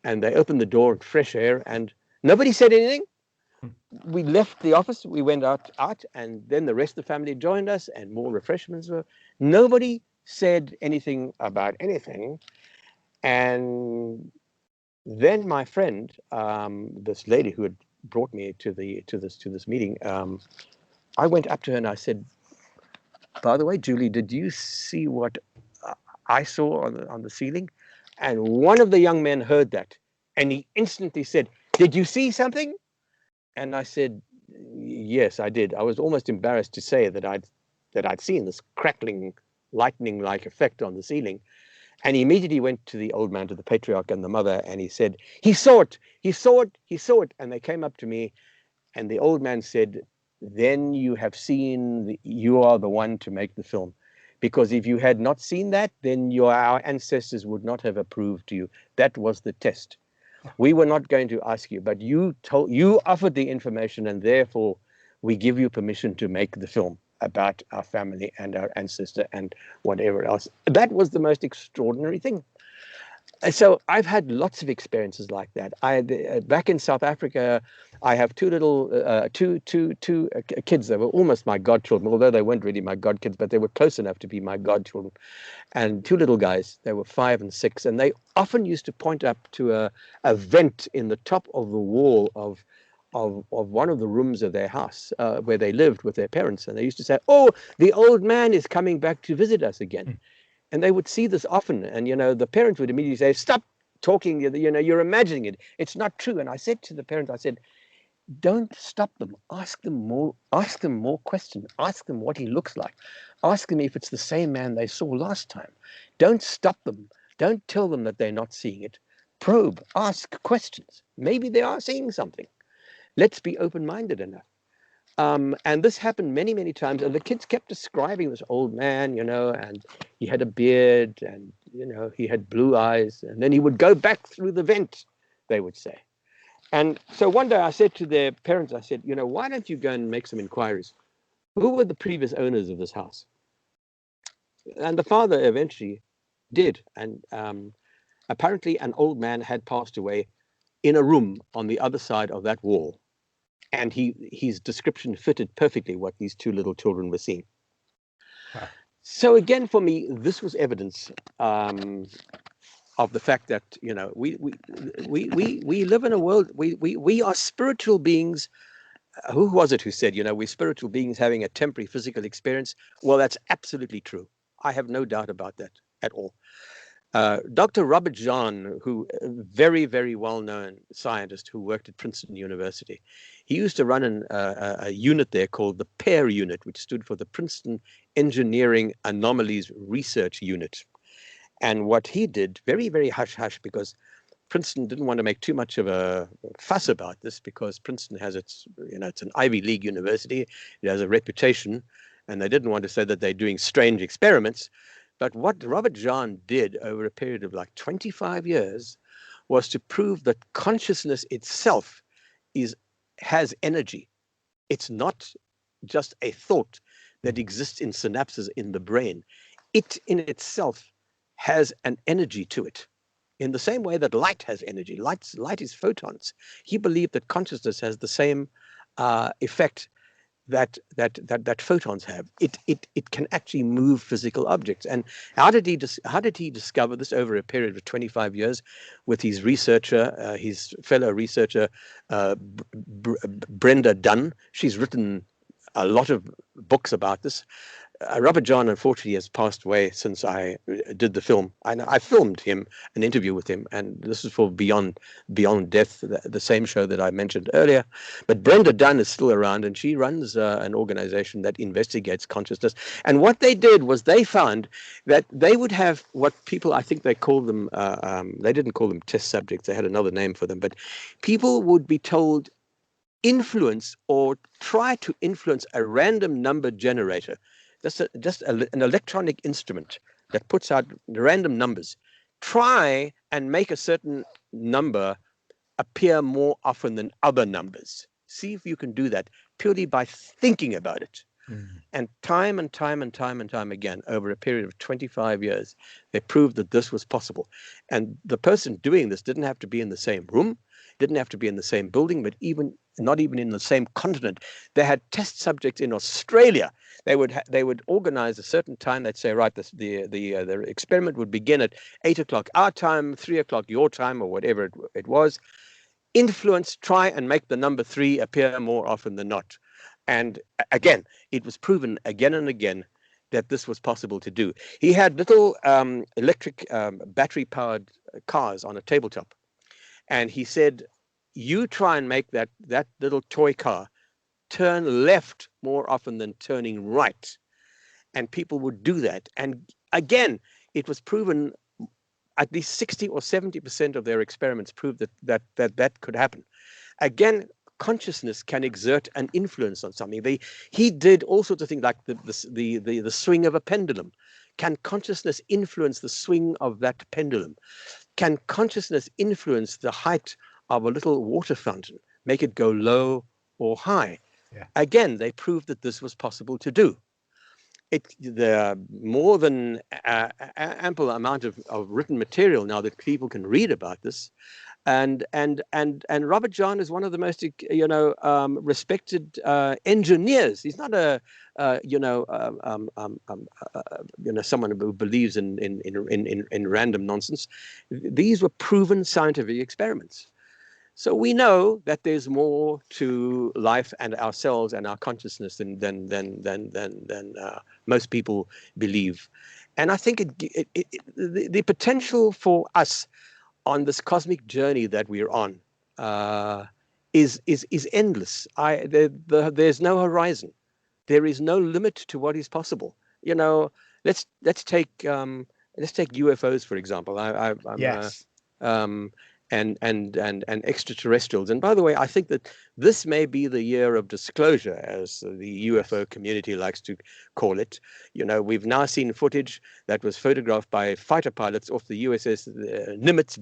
And they opened the door, fresh air, and nobody said anything. We left the office, we went out, and then the rest of the family joined us, and more refreshments were. Nobody said anything about anything. And then my friend, this lady who had brought me to this meeting, I went up to her and I said, "By the way, Julie, did you see what I saw on the ceiling?" And one of the young men heard that, and he instantly said, "Did you see something?" And I said, "Yes, I did." I was almost embarrassed to say that I'd seen this crackling, lightning-like effect on the ceiling. And he immediately went to the old man, to the patriarch and the mother, and he said, "He saw it, he saw it, he saw it." And they came up to me, and the old man said, "Then you have seen, you are the one to make the film. Because if you had not seen that, then our ancestors would not have approved to you. That was the test. We were not going to ask you, but you offered the information, and therefore we give you permission to make the film about our family and our ancestor and whatever else." That was the most extraordinary thing. So I've had lots of experiences like that. Back in South Africa, I have two kids that were almost my godchildren, although they weren't really my godkids, but they were close enough to be my godchildren. And two little guys, they were 5 and 6, and they often used to point up to a vent in the top of the wall of one of the rooms of their house where they lived with their parents. And they used to say, "Oh, the old man is coming back to visit us again." And they would see this often, and the parents would immediately say, "Stop talking, you're imagining it. It's not true." And I said to the parents, I said, "Don't stop them. Ask them more questions. Ask them what he looks like. Ask them if it's the same man they saw last time. Don't stop them. Don't tell them that they're not seeing it. Probe, ask questions. Maybe they are seeing something. Let's be open-minded enough." And this happened many, many times. And the kids kept describing this old man, and he had a beard, and, he had blue eyes. And then he would go back through the vent, they would say. And so one day I said to their parents, I said, "Why don't you go and make some inquiries? Who were the previous owners of this house?" And the father eventually did. And apparently an old man had passed away in a room on the other side of that wall. And his description fitted perfectly what these two little children were seeing. Wow. So again, for me, this was evidence of the fact that we live in a world. We are spiritual beings. Who was it who said, we're spiritual beings having a temporary physical experience? Well, that's absolutely true. I have no doubt about that at all. Dr. Robert Jahn, who a very, very well-known scientist who worked at Princeton University, he used to run a unit there called the PAIR unit, which stood for the Princeton Engineering Anomalies Research Unit. And what he did, very, very hush-hush, because Princeton didn't want to make too much of a fuss about this, because Princeton has it's an Ivy League university, it has a reputation, and they didn't want to say that they're doing strange experiments. But what Robert Jahn did over a period of like 25 years was to prove that consciousness itself has energy. It's not just a thought that exists in synapses in the brain. It in itself has an energy to it. In the same way that light has energy, light is photons. He believed that consciousness has the same effect that photons have. It can actually move physical objects. And how did he discover this over a period of 25 years with his researcher, his fellow researcher, Brenda Dunn? She's written a lot of books about this. Robert John, unfortunately, has passed away since I did the film. I filmed him, an interview with him, and this is for Beyond Death, the same show that I mentioned earlier. But Brenda Dunn is still around, and she runs an organization that investigates consciousness. And what they did was they found that they would have what people, I think they call them, they didn't call them test subjects, they had another name for them, but people would be told influence or try to influence a random number generator. An electronic instrument that puts out random numbers. Try and make a certain number appear more often than other numbers. See if you can do that purely by thinking about it. And time and time again, over a period of 25 years, they proved that this was possible. And the person doing this didn't have to be in the same room, didn't have to be in the same building, but not even in the same continent. They had test subjects in Australia. They would organize a certain time. They'd say, right, the experiment would begin at 8 o'clock our time, 3 o'clock your time, or whatever it was. Influence, try and make the number 3 appear more often than not. And again, it was proven again and again that this was possible to do. He had little electric battery-powered cars on a tabletop. And he said, you try and make that little toy car turn left more often than turning right. And people would do that. And again, it was proven at least 60 or 70% of their experiments proved that could happen. Again, consciousness can exert an influence on something. He did all sorts of things like the swing of a pendulum. Can consciousness influence the swing of that pendulum? Can consciousness influence the height of a little water fountain, make it go low or high? Yeah. Again, they proved that this was possible to do. There are more than ample amount of written material now that people can read about this. And Robert John is one of the most respected engineers. He's not someone who believes in random nonsense. These were proven scientific experiments. So we know that there's more to life and ourselves and our consciousness than most people believe. And I think the potential for us on this cosmic journey that we're on is endless. There's no horizon. There is no limit to what is possible. Let's take UFOs for example. Yes. And extraterrestrials. And by the way, I think that this may be the year of disclosure, as the UFO community likes to call it. We've now seen footage that was photographed by fighter pilots off the USS Nimitz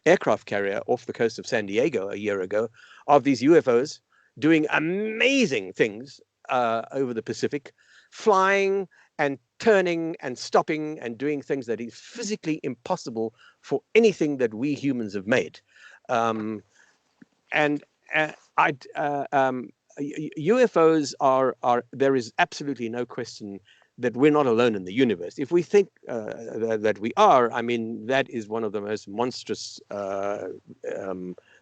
aircraft carrier off the coast of San Diego a year ago of these UFOs doing amazing things over the Pacific, flying and turning and stopping and doing things that is physically impossible for anything that we humans have made. UFOs are, there is absolutely no question that we're not alone in the universe. If we think that we are, I mean, that is one of the most monstrous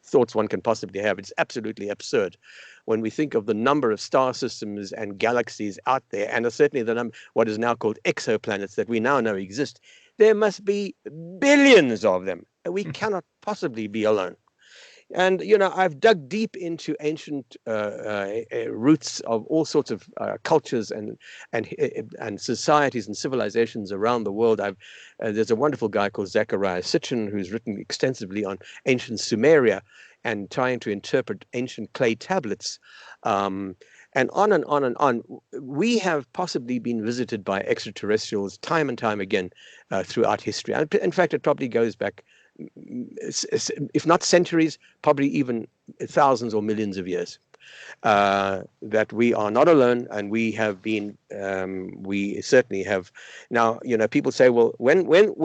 thoughts one can possibly have. It's absolutely absurd when we think of the number of star systems and galaxies out there, and certainly the what is now called exoplanets that we now know exist. There must be billions of them, and we cannot possibly be alone. And I've dug deep into ancient roots of all sorts of cultures and societies and civilizations around the world. There's a wonderful guy called Zachariah Sitchin who's written extensively on ancient Sumeria and trying to interpret ancient clay tablets, and on and on and on. We have possibly been visited by extraterrestrials time and time again throughout history. In fact, it probably goes back, if not centuries, probably even thousands or millions of years, that we are not alone, and we have been. We certainly have. Now, people say, well, when the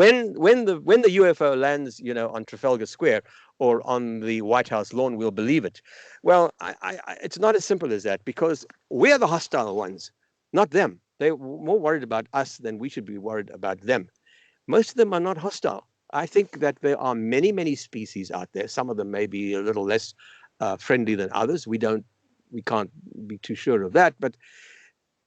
UFO lands, on Trafalgar Square or on the White House lawn, we'll believe it. Well, it's not as simple as that, because we're the hostile ones, not them. They're more worried about us than we should be worried about them. Most of them are not hostile. I think that there are many, many species out there. Some of them may be a little less friendly than others. We don't we can't be too sure of that, but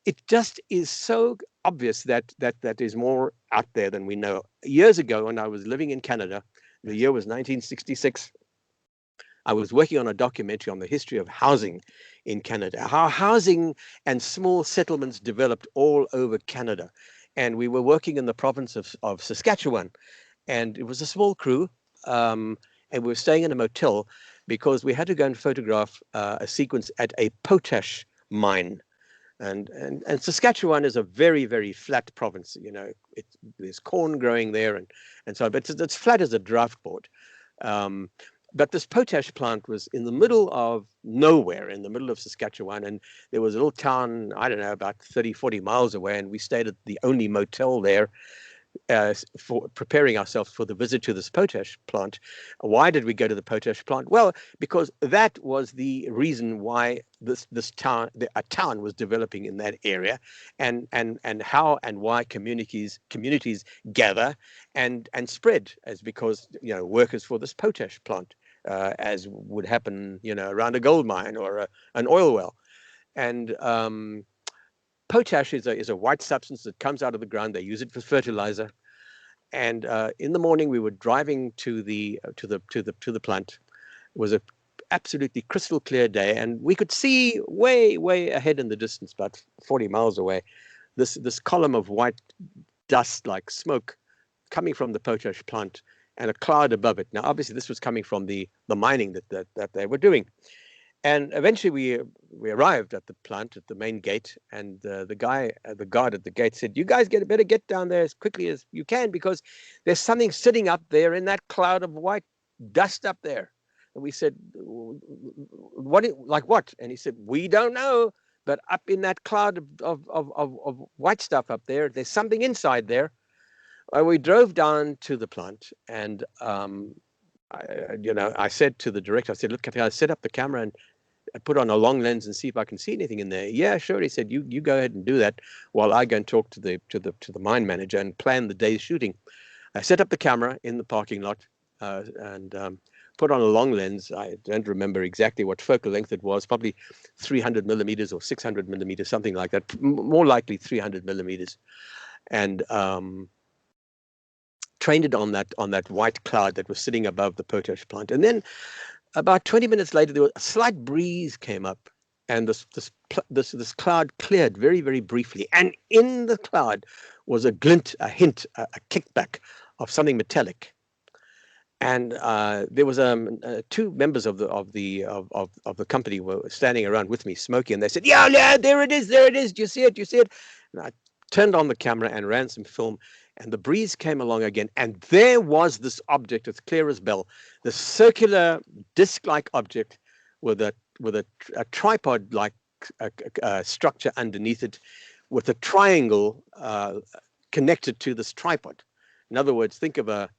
it just is so obvious that is more out there than we know. Years ago, when I was living in Canada, the year was 1966, I was working on a documentary on the history of housing in Canada, how housing and small settlements developed all over Canada. And we were working in the province of Saskatchewan, and it was a small crew, and we were staying in a motel because we had to go and photograph a sequence at a potash mine. And Saskatchewan is a very, very flat province. You know, there's corn growing there and so on, but it's flat as a draft board. But this potash plant was in the middle of nowhere, in the middle of Saskatchewan, and there was a little town, I don't know, about 30, 40 miles away, and we stayed at the only motel there for preparing ourselves for the visit to this potash plant. Why did we go to the potash plant? Well, because that was the reason why this town, a town was developing in that area, and how and why communities gather and spread, as because, you know, workers for this potash plant, as would happen, you know, around a gold mine or an oil well. And potash is a white substance that comes out of the ground. They use it for fertilizer. And in the morning, we were driving to the plant. It was a absolutely crystal clear day, and we could see way ahead in the distance, about 40 miles away, this column of white dust like smoke coming from the potash plant, and a cloud above it. Now, obviously, this was coming from the mining that they were doing. And eventually we arrived at the plant at the main gate, and the guard at the gate said, "You guys better get down there as quickly as you can, because there's something sitting up there in that cloud of white dust up there." And we said, like what? And he said, "We don't know, but up in that cloud of white stuff up there, there's something inside there." We drove down to the plant, and I said to the director, I said, "Look, can I set up the camera and put on a long lens and see if I can see anything in there?" "Yeah, sure." He said, "You go ahead and do that while I go and talk to the mine manager and plan the day's shooting." I set up the camera in the parking lot and put on a long lens. I don't remember exactly what focal length it was, probably 300 millimeters or 600 millimeters, something like that. More likely 300 millimeters, and trained it on that white cloud that was sitting above the potash plant. And then about 20 minutes later, there was a slight breeze came up, and this cloud cleared very, very briefly. And in the cloud was a glint, a hint, a kickback of something metallic. And there was two members of the company were standing around with me smoking, and they said, "Yeah, there it is. Do you see it? And I turned on the camera and ran some film. And the breeze came along again, and there was this object, as clear as bell, the circular disc-like object with a tripod-like structure underneath it, with a triangle connected to this tripod. In other words, think of a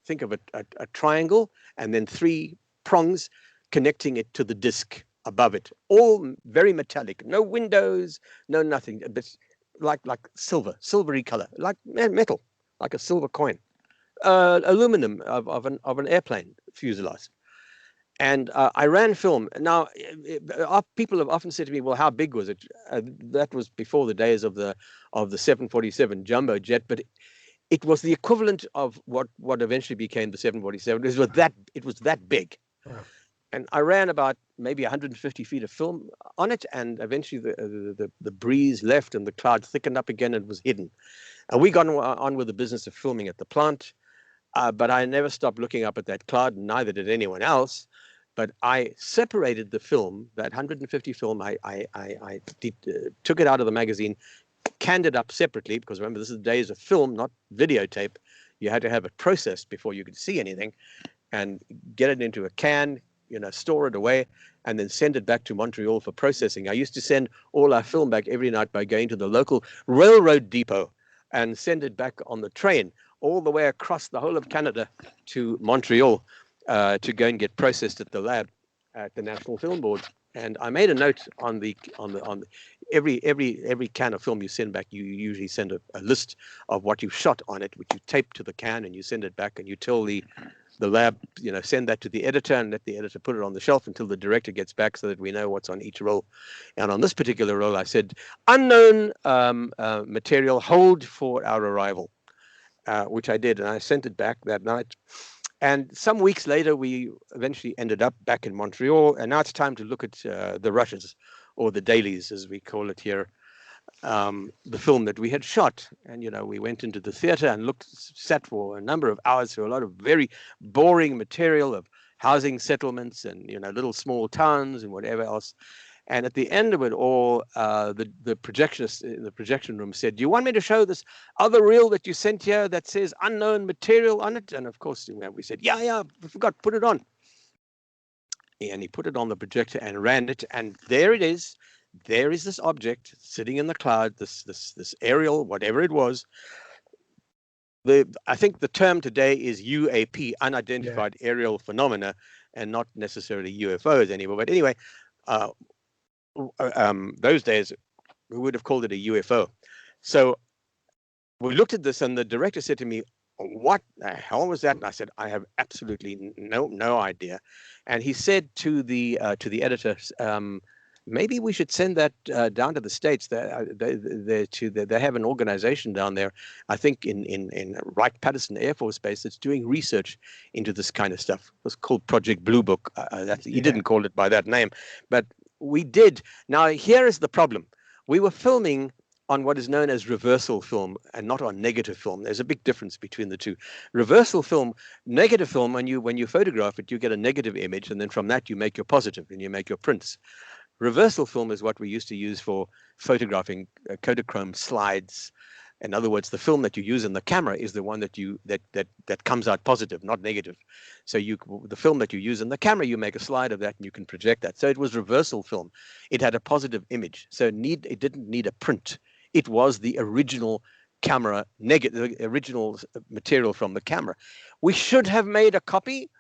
triangle, and then three prongs connecting it to the disc above it. All very metallic, no windows, no nothing, but like silvery color, like metal. Like a silver coin, aluminum of an airplane fuselage. And I ran film. Now, people have often said to me, "Well, how big was it?" That was before the days of the 747 jumbo jet, but it was the equivalent of what eventually became the 747. It was that big. Wow. And I ran about maybe 150 feet of film on it, and eventually the breeze left and the cloud thickened up again and was hidden. And we got on with the business of filming at the plant, but I never stopped looking up at that cloud, and neither did anyone else. But I separated the film, that 150 film, I took it out of the magazine, canned it up separately, because remember, this is the days of film, not videotape. You had to have it processed before you could see anything, and get it into a can, store it away, and then send it back to Montreal for processing. I used to send all our film back every night by going to the local railroad depot and send it back on the train all the way across the whole of Canada to Montreal to go and get processed at the lab at the National Film Board. And I made a note on every can of film you send back. You usually send a list of what you've shot on it, which you tape to the can, and you send it back, and you tell the the lab, send that to the editor and let the editor put it on the shelf until the director gets back so that we know what's on each roll. And on this particular roll, I said, unknown material, hold for our arrival, which I did. And I sent it back that night. And some weeks later, we eventually ended up back in Montreal. And now it's time to look at the rushes, or the dailies, as we call it here. The film that we had shot, and we went into the theater and sat for a number of hours through a lot of very boring material of housing settlements and little small towns and whatever else. And at the end of it all, the projectionist in the projection room said, "Do you want me to show this other reel that you sent here that says unknown material on it?" And of course we said, yeah, I forgot, put it on. And he put it on the projector and ran it, and there it is. There is this object sitting in the cloud, this aerial, whatever it was. I think the term today is UAP, unidentified aerial phenomena, and not necessarily UFOs anymore. But anyway, those days we would have called it a UFO. So we looked at this, and the director said to me, "What the hell was that?" And I said, "I have absolutely no idea." And he said to the editor, "Maybe we should send that down to the States. They have an organization down there, I think in Wright-Patterson Air Force Base, that's doing research into this kind of stuff. It was called Project Blue Book. He didn't call it by that name, but we did. Now, here is the problem. We were filming on what is known as reversal film and not on negative film. There's a big difference between the two. Reversal film, negative film, when you photograph it, you get a negative image, and then from that you make your positive and you make your prints. Reversal film is what we used to use for photographing Kodachrome slides. In other words, the film that you use in the camera is the one that comes out positive, not negative. So the film that you use in the camera, you make a slide of that and you can project that. So it was reversal film. It had a positive image. So it didn't need a print. It was the original camera, the original material from the camera. We should have made a copy.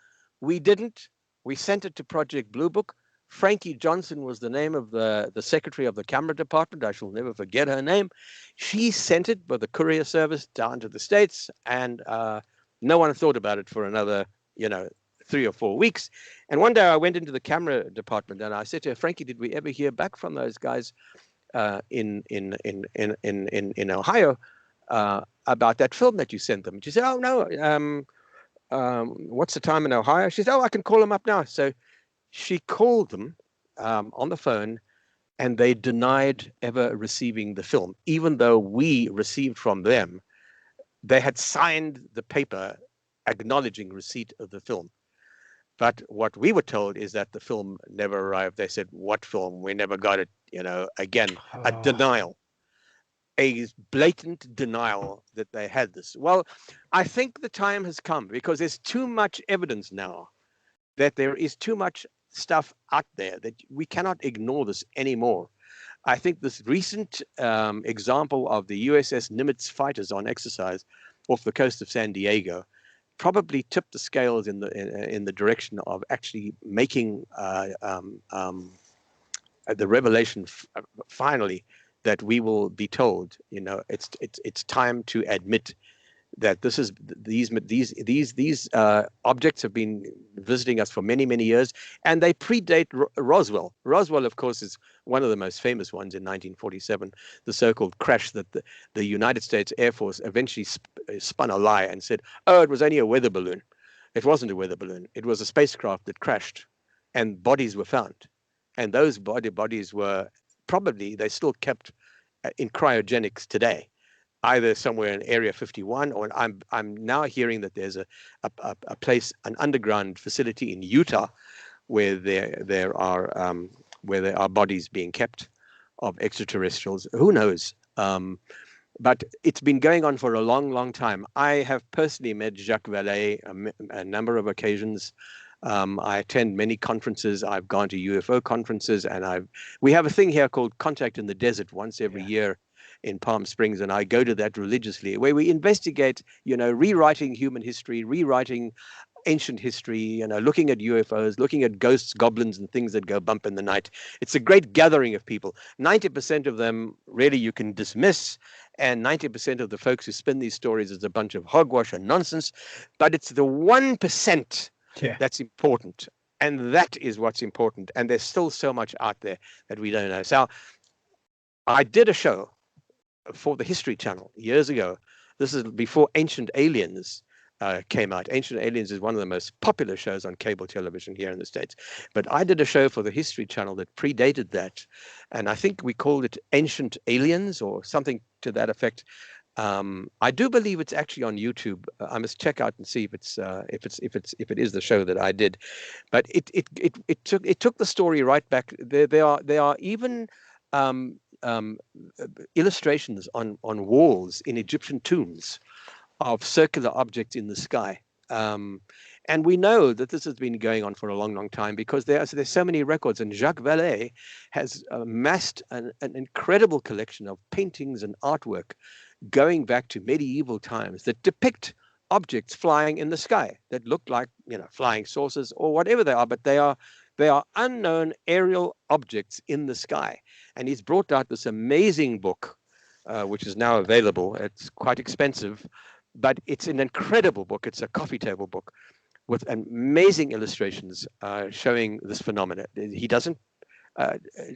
We didn't. We sent it to Project Blue Book. Frankie Johnson was the name of the secretary of the camera department. I shall never forget her name. She sent it by the courier service down to the States, and no one thought about it for another, 3 or 4 weeks. And one day I went into the camera department and I said to her, "Frankie, did we ever hear back from those guys in Ohio about that film that you sent them?" She said, "Oh no. What's the time in Ohio?" She said, "Oh, I can call them up now." So she called them on the phone, and they denied ever receiving the film, even though we received from them. They had signed the paper acknowledging receipt of the film. But what we were told is that the film never arrived. They said, "What film? We never got it." Again, a denial, a blatant denial that they had this. Well, I think the time has come, because there's too much evidence now that there is too much stuff out there that we cannot ignore this anymore. I think this recent example of the USS Nimitz fighters on exercise off the coast of San Diego probably tipped the scales in the direction of actually making the revelation finally that we will be told, it's time to admit that these objects have been visiting us for many, many years, and they predate Roswell. Roswell, of course, is one of the most famous ones in 1947, the so-called crash that the United States Air Force eventually spun a lie and said, "Oh, it was only a weather balloon." It wasn't a weather balloon. It was a spacecraft that crashed, and bodies were found. And those bodies were they're still kept in cryogenics today, either somewhere in Area 51, or I'm now hearing that there's a place, an underground facility in Utah, where there are bodies being kept of extraterrestrials. Who knows? But it's been going on for a long, long time. I have personally met Jacques Vallée a number of occasions. I attend many conferences. I've gone to UFO conferences, and we have a thing here called Contact in the Desert once every year in Palm Springs, and I go to that religiously, where we investigate, rewriting human history, rewriting ancient history, you know, looking at UFOs, looking at ghosts, goblins, and things that go bump in the night. It's a great gathering of people. 90% of them really you can dismiss, and 90% of the folks who spin these stories is a bunch of hogwash and nonsense. But it's the 1% that's important. And that is what's important. And there's still so much out there that we don't know. So I did a show for the History Channel years ago. This is before Ancient Aliens came out. Ancient Aliens is one of the most popular shows on cable television here in the States. But I did a show for the History Channel that predated that. And I think we called it Ancient Aliens or something to that effect. I do believe it's actually on YouTube. I must check out and see if it is the show that I did. But it took the story right back. There are even illustrations on walls in Egyptian tombs of circular objects in the sky. And we know that this has been going on for a long, long time because there's so many records. And Jacques Vallée has amassed an incredible collection of paintings and artwork going back to medieval times that depict objects flying in the sky that look like, you know, flying saucers or whatever they are, but they are unknown aerial objects in the sky. And he's brought out this amazing book, which is now available. It's quite expensive, but it's an incredible book. It's a coffee table book with amazing illustrations showing this phenomenon. He doesn't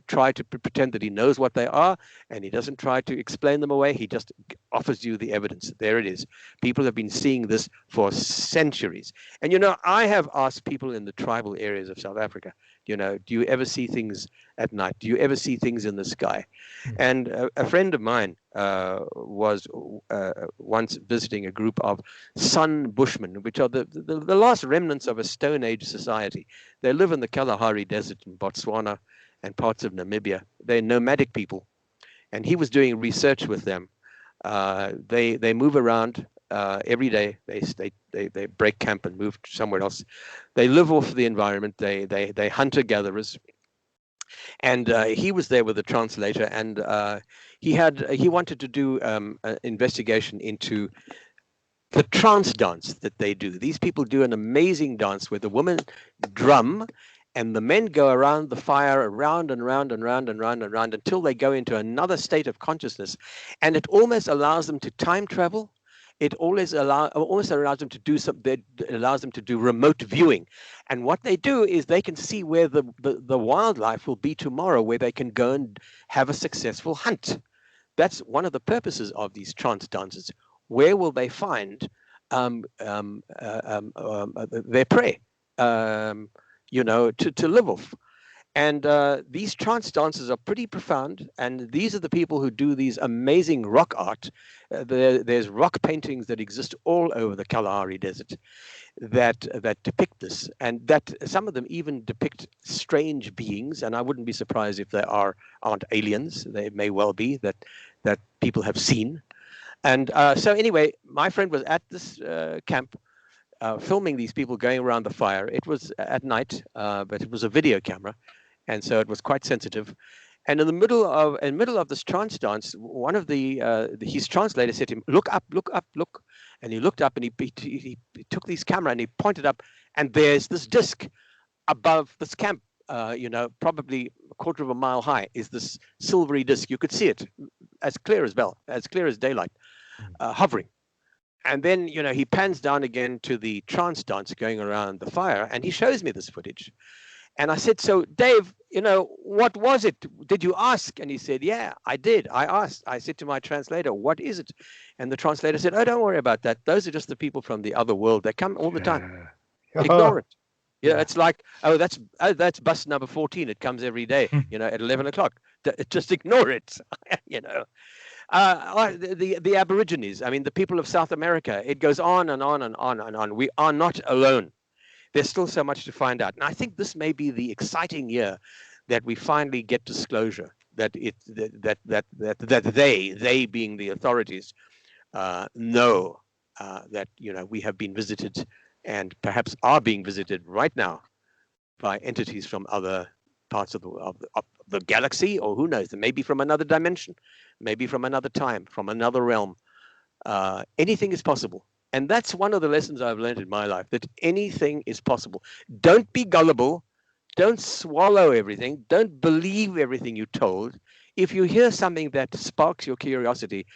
try to pretend that he knows what they are, and he doesn't try to explain them away. He just offers you the evidence. There it is. People have been seeing this for centuries. And, you know, I have asked people in the tribal areas of South Africa, you know, do you ever see things at night? Do you ever see things in the sky? And a friend of mine was once visiting a group of Sun Bushmen, which are the last remnants of a Stone Age society. They live in the Kalahari Desert in Botswana and parts of Namibia. They're nomadic people. And he was doing research with them. They move around every day. They break camp and move somewhere else. They live off the environment. They hunter-gatherers. And he was there with a translator, and he wanted to do an investigation into the trance dance that they do. These people do an amazing dance where the women drum and the men go around the fire, around and round and round and round and round until they go into another state of consciousness. And it almost allows them to time travel. It always allows them to do something. It allows them to do remote viewing. And what they do is they can see where the wildlife will be tomorrow, where they can go and have a successful hunt. That's one of the purposes of these trance dances. Where will they find their prey? You know, to live off. And these trance dances are pretty profound. And these are the people who do these amazing rock art. There's rock paintings that exist all over the Kalahari Desert that depict this. And that some of them even depict strange beings. And I wouldn't be surprised if they aren't aliens. They may well be that people have seen. And so anyway, my friend was at this camp filming these people going around the fire. It was at night, but it was a video camera, and so it was quite sensitive. And in the middle of this trance dance, one of his translator said to him, "Look up, look up, look." And he looked up, and he took his camera and he pointed up, and there's this disc above this camp. You know, probably a quarter of a mile high is this silvery disc. You could see it as clear as daylight, hovering. And then, you know, he pans down again to the trance dance going around the fire, and he shows me this footage. And I said, "So, Dave, you know, what was it? Did you ask?" And he said, "Yeah, I did. I asked. I said to my translator, 'What is it?' And the translator said, 'Oh, don't worry about that. Those are just the people from the other world. They come all the time. Ignore it.' Yeah, it's like, oh, that's bus number 14. It comes every day, you know, at 11 o'clock. Just ignore it, you know." The Aborigines, I mean, the people of South America, it goes on and on and on and on. We are not alone. There's still so much to find out. And I think this may be the exciting year that we finally get disclosure that they being the authorities, know that, you know, we have been visited and perhaps are being visited right now by entities from other parts of the galaxy, or who knows, maybe from another dimension, maybe from another time, from another realm. Anything is possible. And that's one of the lessons I've learned in my life, that anything is possible. Don't be gullible. Don't swallow everything. Don't believe everything you're told. If you hear something that sparks your curiosity,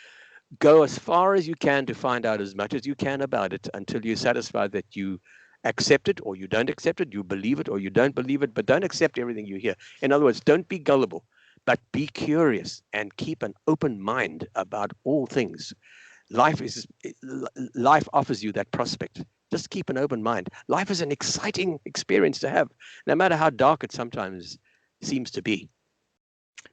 go as far as you can to find out as much as you can about it until you're satisfied that you accept it or you don't accept it, you believe it or you don't believe it, but don't accept everything you hear. In other words, don't be gullible, but be curious and keep an open mind about all things. Life offers you that prospect. Just keep an open mind. Life is an exciting experience to have, no matter how dark it sometimes seems to be.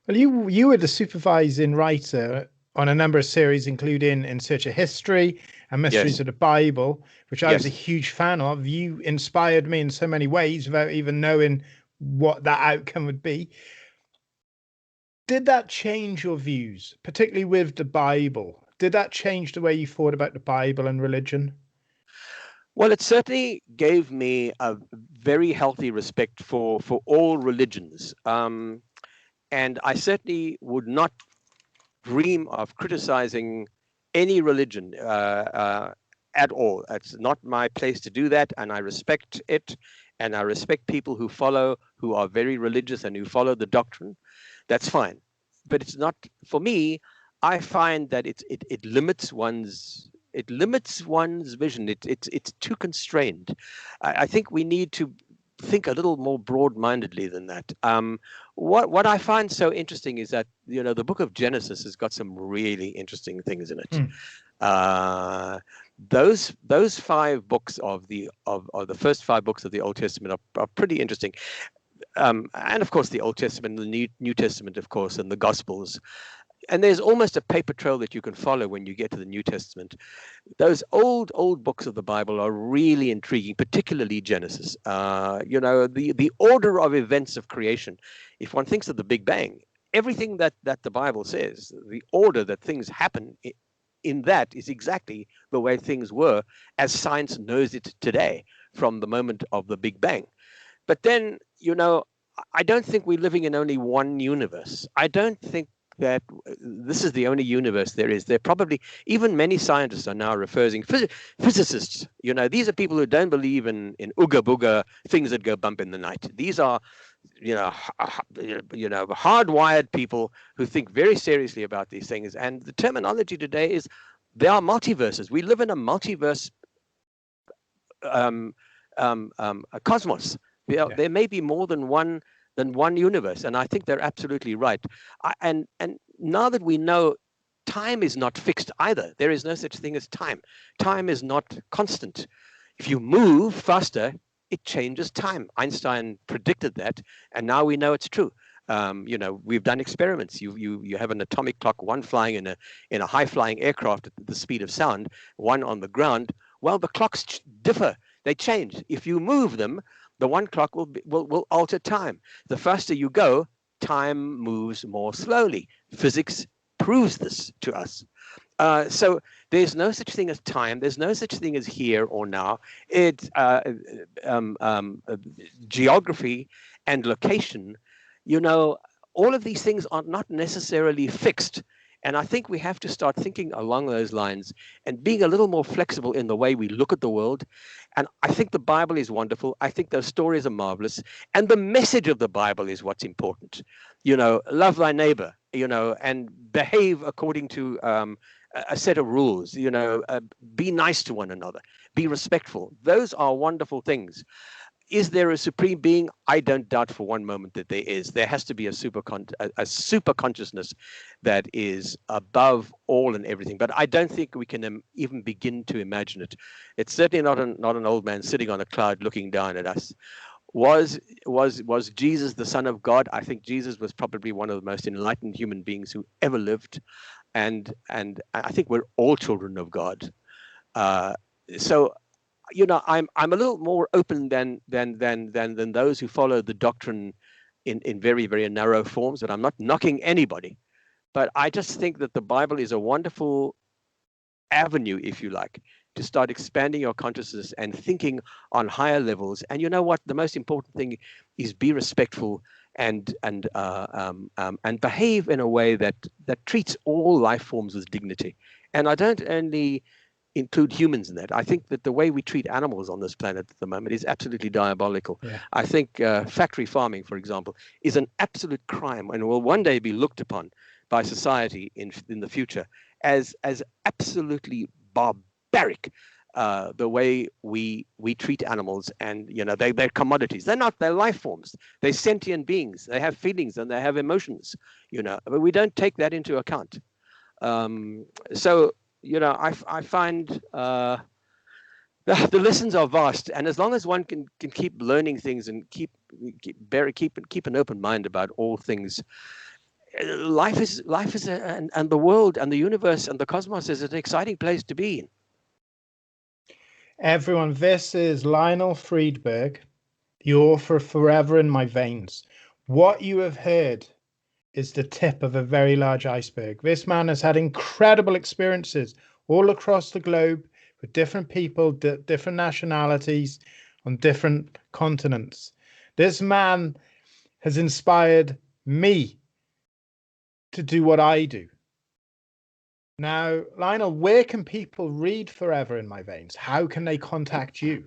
Well, you were the supervising writer on a number of series, including In Search of History and Mysteries of the Bible, which I was a huge fan of. You inspired me in so many ways without even knowing what that outcome would be. Did that change your views, particularly with the Bible? Did that change the way you thought about the Bible and religion? Well, it certainly gave me a very healthy respect for all religions. And I certainly would not dream of criticizing any religion at all. It's not my place to do that, and I respect it, and I respect people who are very religious and who follow the doctrine. That's fine, but it's not for me. I find that it limits one's vision. It's too constrained. I think we need to think a little more broad-mindedly than that. What I find so interesting is that the book of Genesis has got some really interesting things in it. Those 5 books of the first 5 books of the Old Testament are pretty interesting. And of course the Old Testament, the New Testament, of course, and the Gospels. And there's almost a paper trail that you can follow when you get to the New Testament. Those old books of the Bible are really intriguing, particularly Genesis. The order of events of creation. If one thinks of the Big Bang, everything that the Bible says, the order that things happen in that is exactly the way things were as science knows it today from the moment of the Big Bang. But then, I don't think we're living in only one universe. I don't think that this is the only universe there is. There probably, even many scientists are now referring, physicists, these are people who don't believe in ooga booga things that go bump in the night. These are, hardwired people who think very seriously about these things. And the terminology today is there are multiverses. We live in a multiverse a cosmos. There may be more than one universe, and I think they're absolutely right. And now that we know time is not fixed either, there is no such thing as time. Time is not constant. If you move faster, it changes time. Einstein predicted that, and now we know it's true. We've done experiments. You have an atomic clock, one flying in a high-flying aircraft at the speed of sound, one on the ground. Well, the clocks differ. They change. If you move them, the one clock will alter time. The faster you go, time moves more slowly. Physics proves this to us. So there's no such thing as time. There's no such thing as here or now. Geography and location, all of these things are not necessarily fixed. And I think we have to start thinking along those lines and being a little more flexible in the way we look at the world. And I think the Bible is wonderful. I think those stories are marvelous. And the message of the Bible is what's important. Love thy neighbor, and behave according to a set of rules, be nice to one another, be respectful. Those are wonderful things. Is there a supreme being? I don't doubt for one moment that there is. There has to be a super consciousness that is above all and everything. But I don't think we can even begin to imagine it. It's certainly not an old man sitting on a cloud looking down at us. Was Jesus the Son of God? I think Jesus was probably one of the most enlightened human beings who ever lived, and I think we're all children of God. So. I'm a little more open than those who follow the doctrine in very, very narrow forms, but I'm not knocking anybody. But I just think that the Bible is a wonderful avenue, if you like, to start expanding your consciousness and thinking on higher levels. And you know what? The most important thing is be respectful and behave in a way that treats all life forms with dignity. And I don't only include humans in that. I think that the way we treat animals on this planet at the moment is absolutely diabolical. Yeah. I think factory farming, for example, is an absolute crime and will one day be looked upon by society in the future as absolutely barbaric. The way we treat animals, and they're commodities. They're life forms. They're sentient beings. They have feelings and they have emotions. But we don't take that into account. So I find the lessons are vast, and as long as one can keep learning things and keep an open mind about all things, life is and the world and the universe and the cosmos is an exciting place to be in. Everyone, this is Lionel Friedberg, the author of Forever in My Veins. What you have heard is the tip of a very large iceberg. This man has had incredible experiences all across the globe with different people, different nationalities, on different continents. This man has inspired me to do what I do. Now, Lionel, where can people read Forever in My Veins? How can they contact you?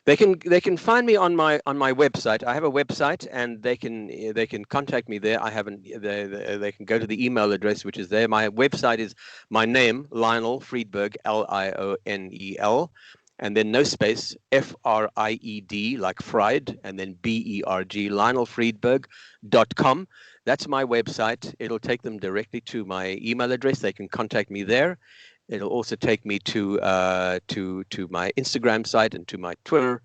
They can find me on my website. I have a website, and they can contact me there. They can go to the email address which is there. My website is my name, Lionel Friedberg, Lionel, and then no space, Fried, like fried, and then Berg, LionelFriedberg.com. That's my website. It'll take them directly to my email address. They can contact me there. It'll also take me to my Instagram site and to my Twitter,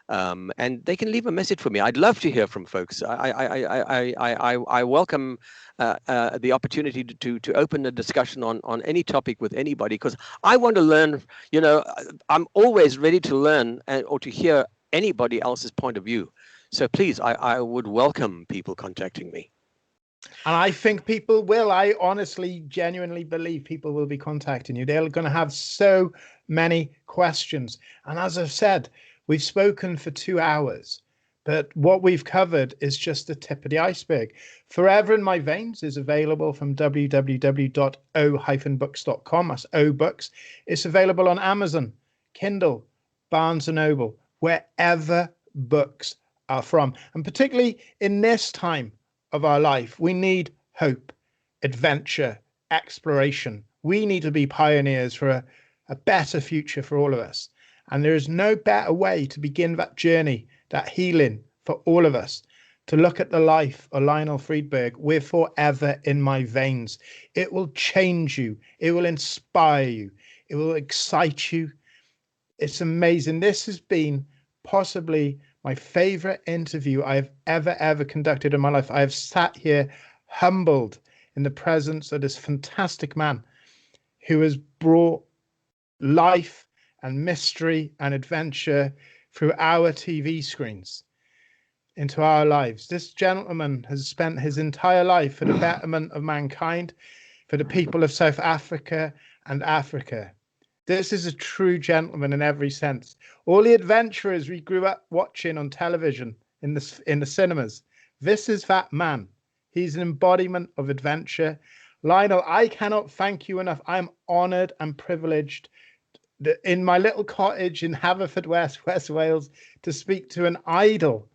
and they can leave a message for me. I'd love to hear from folks. I welcome the opportunity to open a discussion on any topic with anybody, because I want to learn. I'm always ready to learn or to hear anybody else's point of view. So please, I would welcome people contacting me. And I think people will. I honestly, genuinely believe people will be contacting you. They're going to have so many questions. And as I've said, we've spoken for 2 hours, but what we've covered is just the tip of the iceberg. Forever in My Veins is available from www.o-books.com. That's O Books. It's available on Amazon, Kindle, Barnes & Noble, wherever books are from. And particularly in this time of our life, we need hope, adventure, exploration. We need to be pioneers for a better future for all of us. And there is no better way to begin that journey, that healing for all of us, to look at the life of Lionel Friedberg with Forever in My Veins. It will change you. It will inspire you. It will excite you. It's amazing. This has been possibly my favorite interview I've ever conducted in my life. I have sat here humbled in the presence of this fantastic man who has brought life and mystery and adventure through our TV screens into our lives. This gentleman has spent his entire life for the betterment of mankind, for the people of South Africa and Africa. This is a true gentleman in every sense. All the adventurers we grew up watching on television in the cinemas, this is that man. He's an embodiment of adventure. Lionel, I cannot thank you enough. I'm honored and privileged in my little cottage in Haverfordwest, West Wales, to speak to an idol,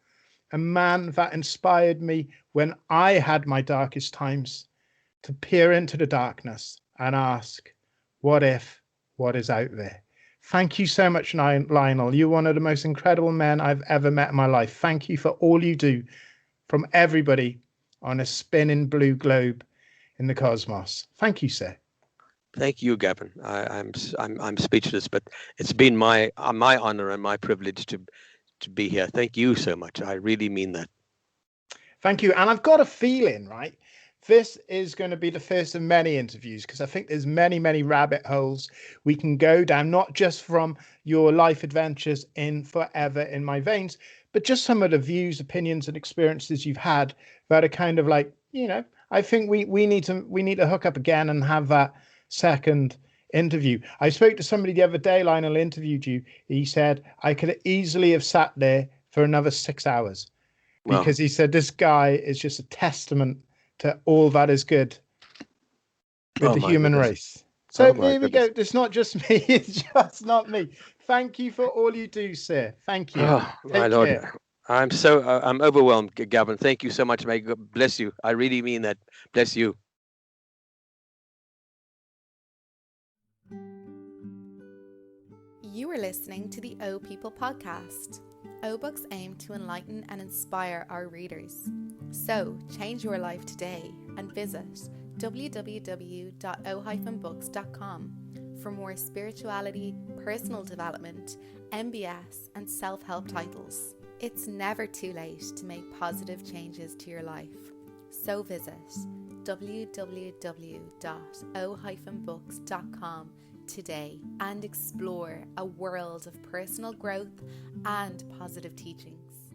a man that inspired me when I had my darkest times, to peer into the darkness and ask, what if? What is out there? Thank you so much, Lionel. You're one of the most incredible men I've ever met in my life. Thank you for all you do from everybody on a spinning blue globe in the cosmos. Thank you, sir. Thank you, Gavin. I'm speechless, but it's been my honor and my privilege to be here. Thank you so much. I really mean that. Thank you. And I've got a feeling, right? This is going to be the first of many interviews, because I think there's many rabbit holes we can go down, not just from your life adventures in Forever in My Veins, but just some of the views, opinions, and experiences you've had that are kind of like, I think we need to hook up again and have that second interview. I spoke to somebody the other day, Lionel interviewed you. He said, I could easily have sat there for another 6 hours, because he said, this guy is just a testament to all that is good with the human race. So Oh my there we go. goodness. It's not just me. It's just not me. Thank you for all you do, sir. Thank you. Oh my Take Lord. care. I'm overwhelmed, Gavin. Thank you so much. May God bless you. I really mean that. Bless you. You are listening to the O People podcast. O Books aim to enlighten and inspire our readers. So, change your life today and visit www.o-books.com for more spirituality, personal development, MBS, and self-help titles. It's never too late to make positive changes to your life. So visit www.o-books.com today and explore a world of personal growth and positive teachings.